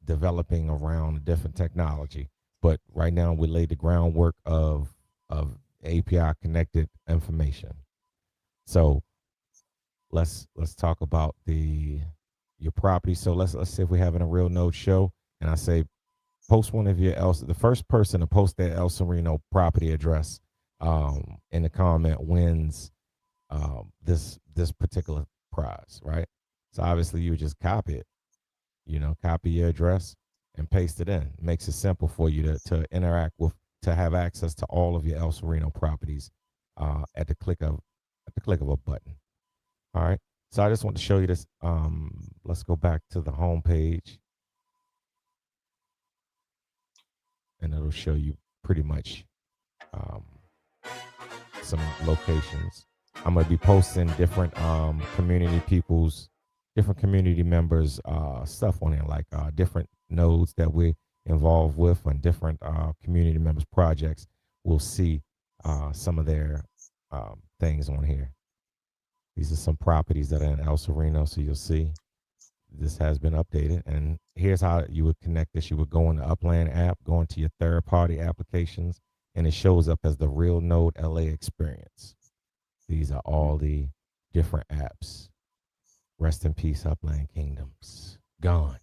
developing around different technology. But right now we laid the groundwork of API connected information. So let's talk about your property. So let's see if we're having a real node show, and I say post one of your the first person to post their El Sereno property address in the comment wins this particular prize, right? So obviously you would just copy it, copy your address and paste it in. It makes it simple for you to interact with, to have access to all of your El Sereno properties at the click of a button. All right. So I just want to show you this. Let's go back to the home page, and it'll show you pretty much some locations. I'm gonna be posting different community people's, different community members stuff on it, like different nodes that we're involved with and different community members projects. We'll see some of their things on here. These are some properties that are in El Sereno, so you'll see this has been updated. And here's how you would connect this. You would go in the Upland app, go into your third-party applications, and it shows up as the Real Node LA experience. These are all the different apps. Rest in peace, Upland Kingdoms. Gone.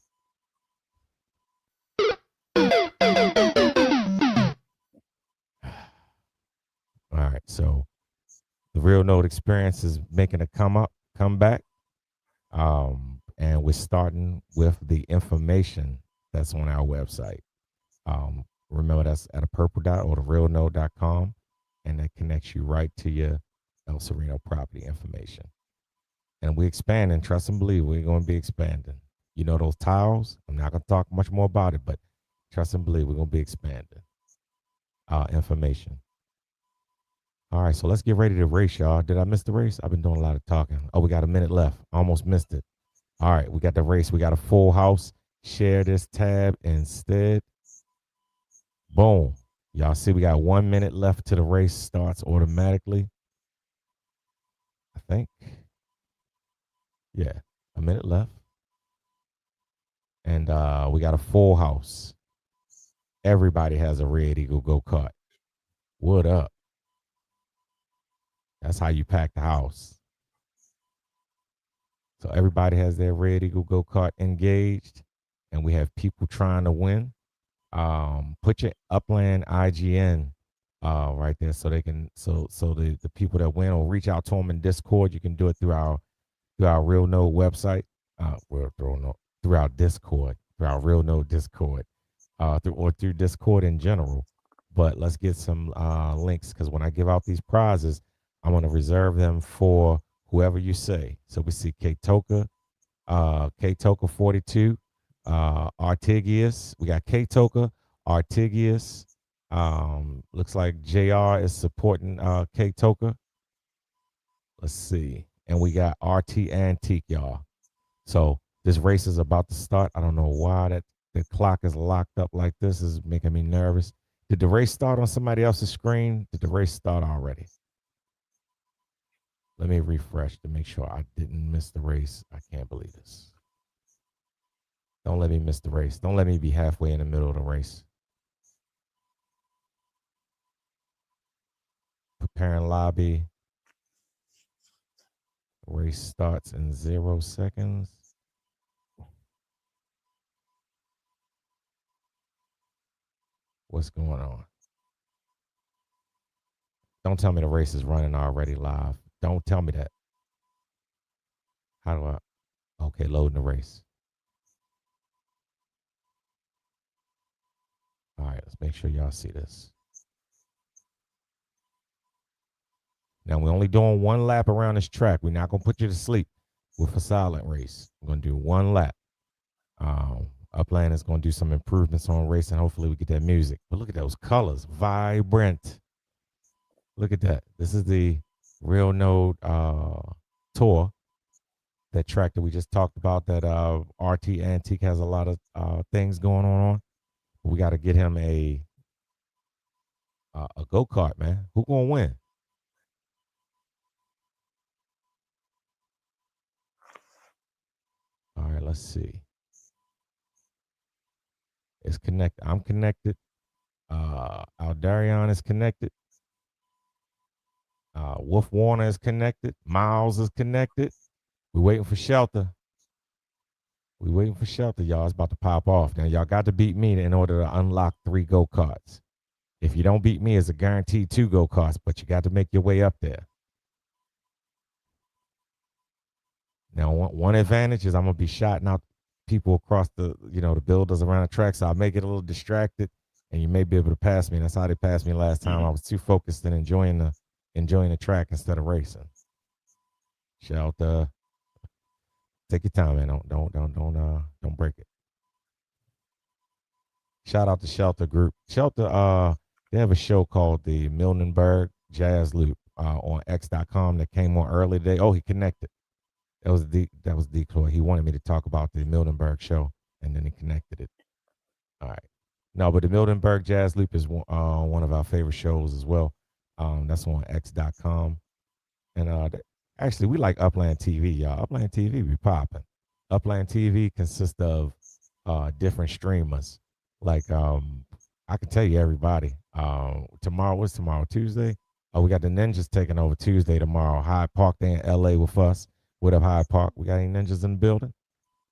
All right, so the Real Node experience is making a come back. And we're starting with the information that's on our website. Remember, that's at a purple dot or the realnode.com, and that connects you right to your El Sereno property information. And we're expanding. Trust and believe, we're going to be expanding. You know those tiles? I'm not going to talk much more about it, but trust and believe, we're going to be expanding information. All right, so let's get ready to race, y'all. Did I miss the race? I've been doing a lot of talking. Oh, we got a minute left. Almost missed it. All right, we got the race. We got a full house. Share this tab instead. Boom. Y'all see we got 1 minute left till the race starts automatically. I think. Yeah, a minute left. And we got a full house. Everybody has a Red Eagle Go Kart. What up? That's how you pack the house. So everybody has their Red Eagle Go Kart engaged, and we have people trying to win. Put your Upland IGN right there, so they can so the people that win will reach out to them in Discord. You can do it through our Real Node website, through our Discord, through our Real Node Discord, through Discord in general. But let's get some links, because when I give out these prizes, I'm going to reserve them for whoever you say. So we see K-Toka, K-Toka 42, Artigius. We got K-Toka, Artigius. Looks like JR is supporting K-Toka. Let's see. And we got RT Antique, y'all. So this race is about to start. I don't know why that the clock is locked up like this. Is making me nervous. Did the race start on somebody else's screen? Did the race start already? Let me refresh to make sure I didn't miss the race. I can't believe this. Don't let me miss the race. Don't let me be halfway in the middle of the race. Preparing lobby. Race starts in 0 seconds. What's going on? Don't tell me the race is running already live. Don't tell me that. How do I? Okay, loading the race. All right, let's make sure y'all see this. Now, we're only doing one lap around this track. We're not going to put you to sleep with a silent race. We're going to do one lap. Upland is going to do some improvements on racing. Hopefully, we get that music. But look at those colors. Vibrant. Look at that. This is the Real Node tour. That track that we just talked about, that RT Antique has a lot of things going on. We got to get him a go-kart, man. Who going to win? All right, let's see. It's connected. I'm connected. Aldarion is connected. Wolf Warner is connected. Miles is connected. We're waiting for Shelter. We're waiting for Shelter, y'all. It's about to pop off. Now, y'all got to beat me in order to unlock 3 go-karts. If you don't beat me, it's a guaranteed 2 go-karts, but you got to make your way up there. Now, one advantage is I'm going to be shouting out people across the builders around the track, so I'll make it a little distracted, and you may be able to pass me. And that's how they passed me last time. I was too focused in enjoying the track instead of racing. Shelter. Take your time, man. Don't break it. Shout out to Shelter Group. Shelter, they have a show called the Mildenberg Jazz Loop on X.com that came on early today. Oh, he connected. That was Decoy. He wanted me to talk about the Mildenberg show, and then he connected it. All right. No, but the Mildenberg Jazz Loop is one of our favorite shows as well. That's on X.com. And actually, we like Upland TV, y'all. Upland TV be popping. Upland TV consists of different streamers. Like I can tell you everybody. Tomorrow, what's tomorrow? Tuesday? Oh, we got the Ninjas taking over Tuesday tomorrow. Hyde Park, they in LA with us. What up, Hyde Park? We got any Ninjas in the building?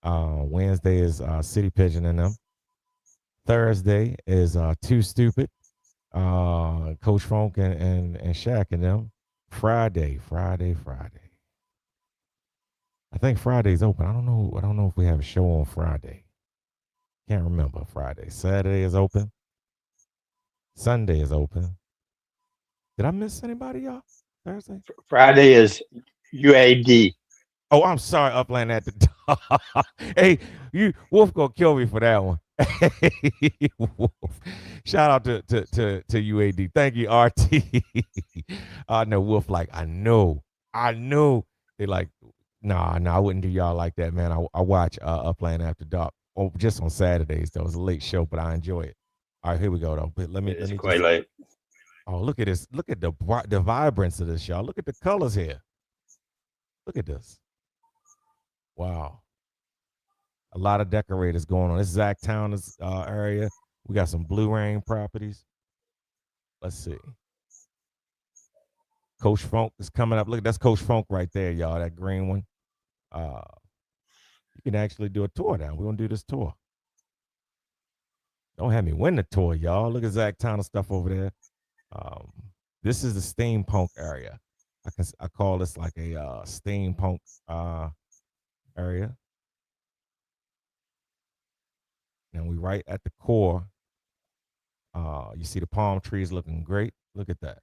Wednesday is City Pigeon and them. Thursday is Too Stupid. Coach Funk and Shaq and them. Friday. I think Friday's open. I don't know if we have a show on Friday. Can't remember Friday. Saturday is open. Sunday is open. Did I miss anybody, y'all? Thursday? Friday is UAD. Oh, I'm sorry, Upland at the top. Hey, Wolf gonna kill me for that one. Wolf. Shout out to UAD. Thank you, RT. I know Wolf like I know. They like nah, I wouldn't do y'all like that, man. I watch Upland After Dark. Oh, just on Saturdays though. It's a late show, but I enjoy it. All right, here we go though. But let me Quite late. Oh, look at this. Look at the vibrance of this, y'all. Look at the colors here. Look at this. Wow. A lot of decorators going on. This is Zachtown area. We got some Blue Rain properties. Let's see. Coach Funk is coming up. Look, that's Coach Funk right there, y'all. That green one. You can actually do a tour now. We're gonna do this tour. Don't have me win the tour, y'all. Look at Zachtown stuff over there. This is the steampunk area. I call this like a steampunk area. And we right at the core. You see the palm trees looking great. Look at that.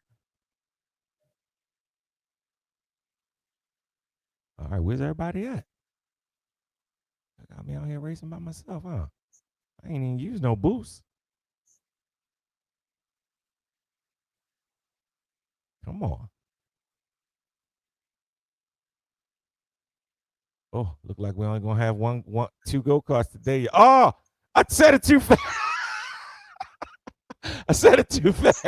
All right, where's everybody at? I got me out here racing by myself, huh? I ain't even use no boost. Come on. Oh, look like we only gonna have two go-karts today. Oh, I said it too fast. I said it too fast.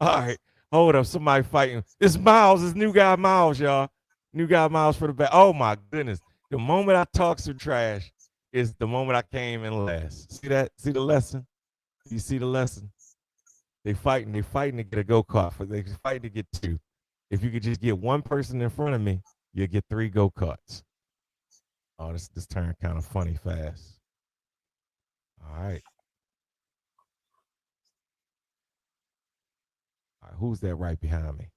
All right, hold up. Somebody fighting. This Miles, this new guy Miles, y'all. New guy Miles for the back. Oh my goodness. The moment I talk some trash is the moment I came in last. See that? See the lesson? You see the lesson? They fighting to get a go-kart. They fighting to get two. If you could just get one person in front of me, you'll get 3 go-karts. Oh, this turned kind of funny fast. All right. All right, who's that right behind me?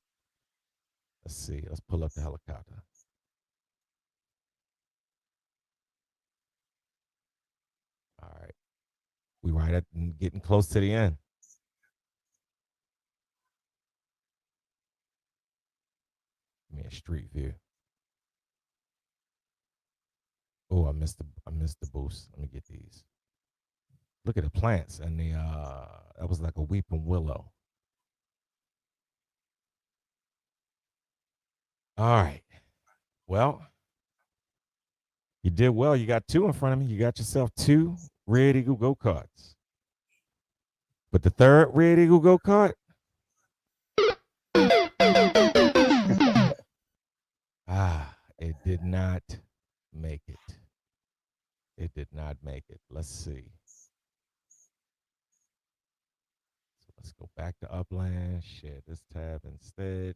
Let's see. Let's pull up the helicopter. All right. We right at getting close to the end. Give me a street view. Oh, I missed the boost. Let me get these. Look at the plants and the that was like a weeping willow. All right. Well, you did well. You got 2 in front of me. You got yourself 2 Red Eagle Go Karts. But the 3rd Red Eagle Go Kart, it did not make it. It did not make it. Let's see. So let's go back to Upland. Share this tab instead.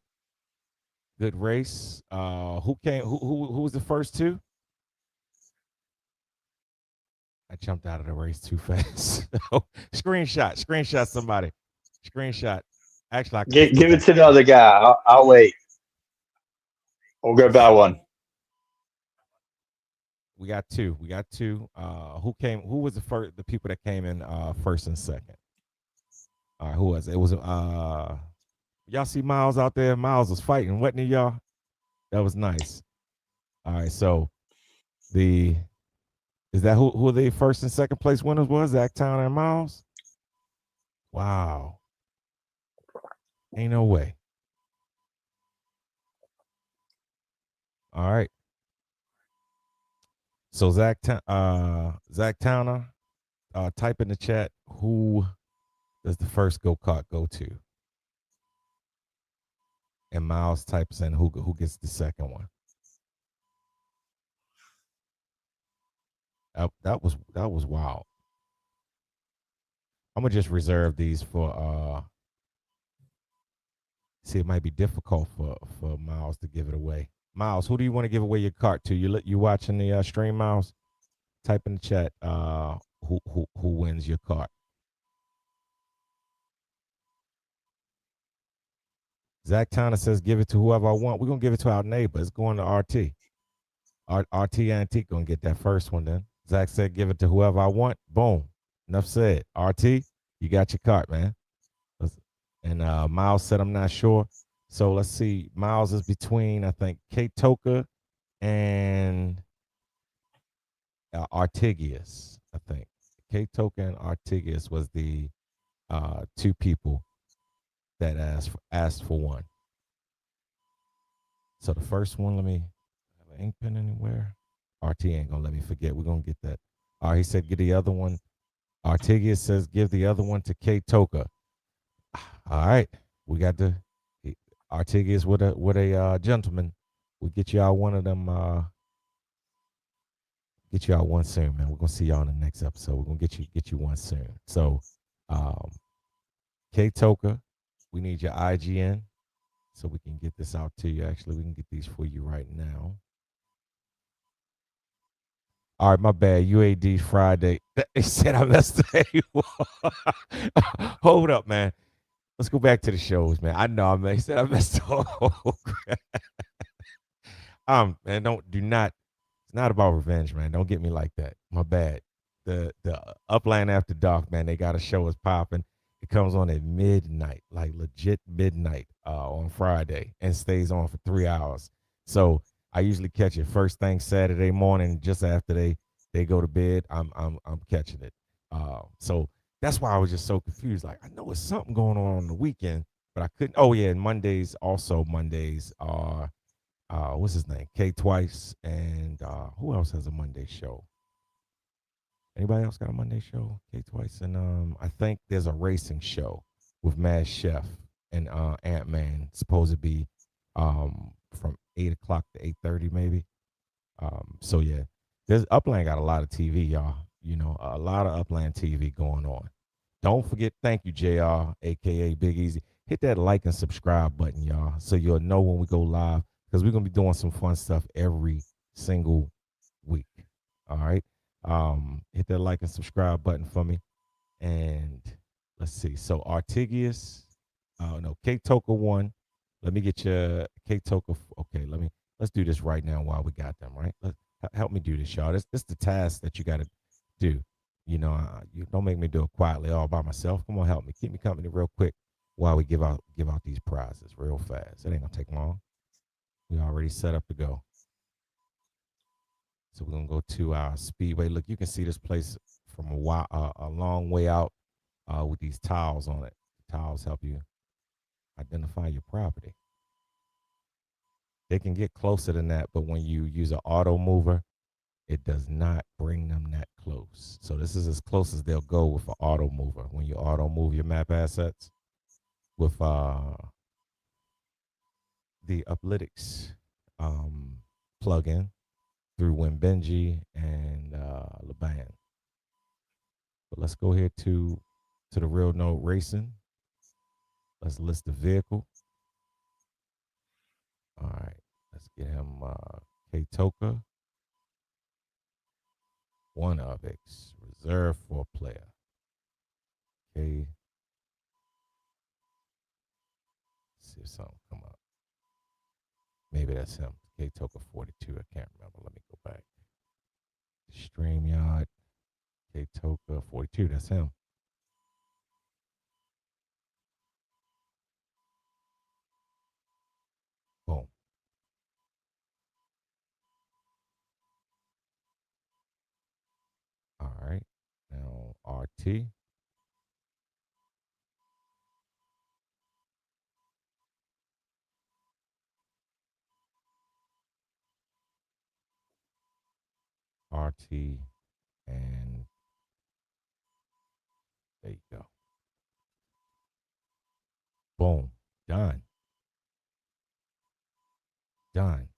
Good race. Who came? Who was the first 2? I jumped out of the race too fast. Screenshot somebody. Screenshot. Actually, give it to the other guy. I'll wait. We'll go by one. We got 2. Who was the first? The people that came in first and second. All right, who was it? It was y'all see Miles out there? Miles was fighting, wasn't he, y'all? That was nice. All right, so The is that who the first and second place winners was? Zach Town and Miles. Wow, ain't no way. All right. So Zach Towner, type in the chat who does the first go kart go to, and Miles types in who gets the second one. That was wild. I'm gonna just reserve these for see, it might be difficult for Miles to give it away. Miles, who do you want to give away your cart to? You watching the stream, Miles? Type in the chat who wins your cart. Zach Tanner says give it to whoever I want. We're gonna give it to our neighbor. It's going to RT. RT Antique gonna get that first one then. Zach said give it to whoever I want. Boom. Enough said. RT, you got your cart, man. And Miles said I'm not sure. So let's see. Miles is between, I think, Kate Toka and Artigius, I think. Kate Toka and Artigius was the two people that asked for one. So the first one, let me have an ink pen anywhere. RT ain't gonna let me forget. We're gonna get that. All right, he said get the other one. Artigius says give the other one to Kate Toka. All right, we got the Artigius with a gentleman. We'll get y'all one of them. Get y'all one soon, man. We're gonna see y'all in the next episode. We're gonna get you one soon. So, Kate Toka, we need your IGN so we can get this out to you. Actually, we can get these for you right now. All right, my bad. UAD Friday. They said I messed up. Hold up, man. Let's go back to the shows, man. I know I said I messed up. Man, do not. It's not about revenge, man. Don't get me like that. My bad. The Upland After Dark, man. They got a show is popping. It comes on at midnight, like legit midnight, on Friday, and stays on for 3 hours. So I usually catch it first thing Saturday morning, just after they go to bed. I'm catching it. So that's why I was just so confused. Like I know it's something going on the weekend, but I couldn't. Oh yeah, and Mondays are what's his name? K Twice, and who else has a Monday show? Anybody else got a Monday show? K Twice, and I think there's a racing show with Mad Chef and Ant Man, supposed to be from 8 o'clock to 8:30 maybe. So yeah, there's Upland got a lot of TV, y'all. You know, a lot of Upland TV going on. Don't forget, thank you, JR, aka Big Easy. Hit that like and subscribe button, y'all, so you'll know when we go live, because we're gonna be doing some fun stuff every single week. All right. Hit that like and subscribe button for me. And let's see. So Artigius, no, K Toka won. Let me get you K Toka. Okay, let's do this right now while we got them, right? Help me do this, y'all. This the task that you gotta do. You know, you don't make me do it quietly all by myself. Come on, help me. Keep me company real quick while we give out these prizes real fast. It ain't gonna take long. We already set up to go. So we're gonna go to our speedway. Look, you can see this place from a long way out with these tiles on it. The tiles help you identify your property. They can get closer than that, but when you use an auto mover, it does not bring them that close. So this is as close as they'll go with an auto mover. When you auto move your map assets with the Uplytics plugin through Wimbenji and Laban. But let's go here to the Real Note Racing. Let's list the vehicle. All right, let's get him K Toka. One of X reserved for a player. Okay. Let's see if something come up. Maybe that's him. K Toka 42. I can't remember. Let me go back. StreamYard. K Toka 42. That's him. Boom. RT. RT, and there you go. Boom. Done. Done.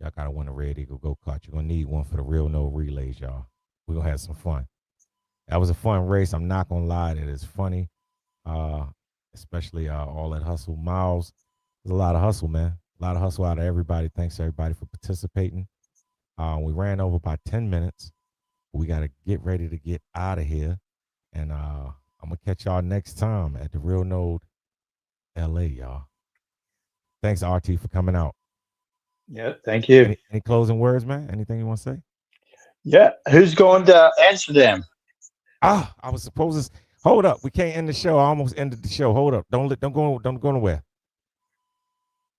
Y'all gotta win a Red Eagle Go Kart. You're gonna need one for the Real No Relays, y'all. We're gonna have some fun. That was a fun race. I'm not gonna lie, it is funny. Especially all that hustle. Miles, there's a lot of hustle, man. A lot of hustle out of everybody. Thanks to everybody for participating. We ran over by 10 minutes. We gotta get ready to get out of here. And I'm gonna catch y'all next time at the Real Node LA, y'all. Thanks, RT, for coming out. Yeah, thank you. Any closing words, man? Anything you want to say? Yeah, who's going to Amsterdam? I was supposed to. Hold up, we can't end the show. I almost ended the show. Hold up, don't go nowhere.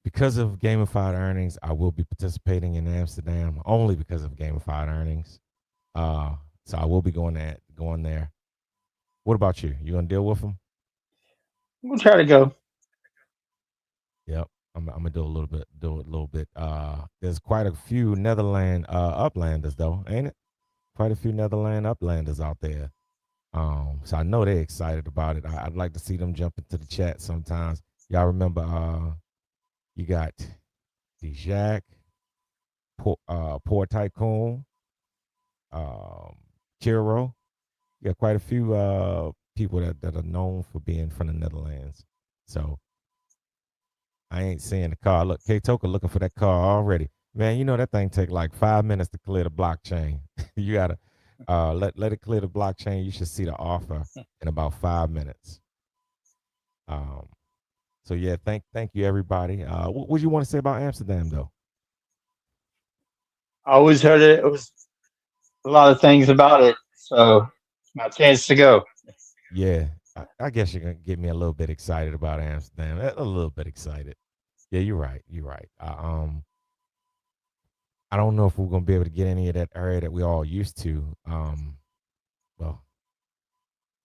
Because of gamified earnings, I will be participating in Amsterdam only because of gamified earnings. So I will be going there. What about you? You gonna deal with them? We'll try to go. Yep. I'm gonna do a little bit. There's quite a few Netherland uplanders though, ain't it? Quite a few Netherland uplanders out there. So I know they're excited about it. I'd like to see them jump into the chat sometimes. Y'all remember you got Dijak, Poor Tycoon, Chiro. You got quite a few people that are known for being from the Netherlands. So I ain't seeing the car. Look, K-Toka looking for that car already. Man, you know that thing take like 5 minutes to clear the blockchain. You gotta let it clear the blockchain. You should see the offer in about 5 minutes. So yeah, thank you everybody. What would you want to say about Amsterdam though? I always heard it was a lot of things about it, so it's my chance to go. Yeah, I guess you're gonna get me a little bit excited about Amsterdam. A little bit excited. Yeah, you're right. You're right. I don't know if we're gonna be able to get any of that area that we all used to. Well,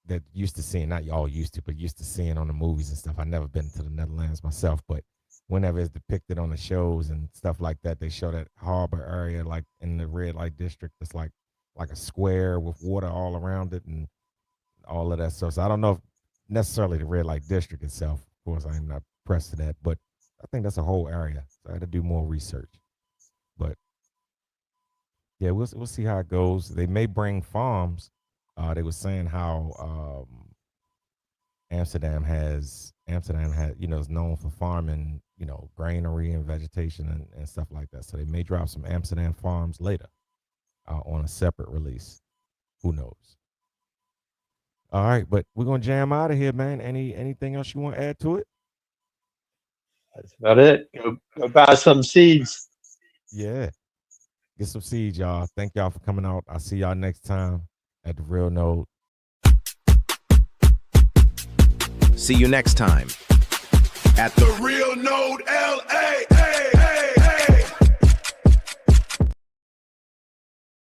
that used to seeing, not y'all used to, but used to seeing on the movies and stuff. I've never been to the Netherlands myself, but whenever it's depicted on the shows and stuff like that, they show that harbor area like in the red light district. It's like a square with water all around it and all of that stuff. So I don't know if necessarily the red light district itself. Of course, I'm not pressed to that, but I think that's a whole area. So I had to do more research. But yeah, we'll see how it goes. They may bring farms. They were saying how Amsterdam has is known for farming, granary and vegetation and stuff like that. So they may drop some Amsterdam farms later on a separate release. Who knows? All right, but we're gonna jam out of here, man. Anything else you want to add to it? That's about it. Go buy some seeds. Yeah. Get some seeds, y'all. Thank y'all for coming out. I'll see y'all next time at the Real Node. See you next time at the Real Node LA.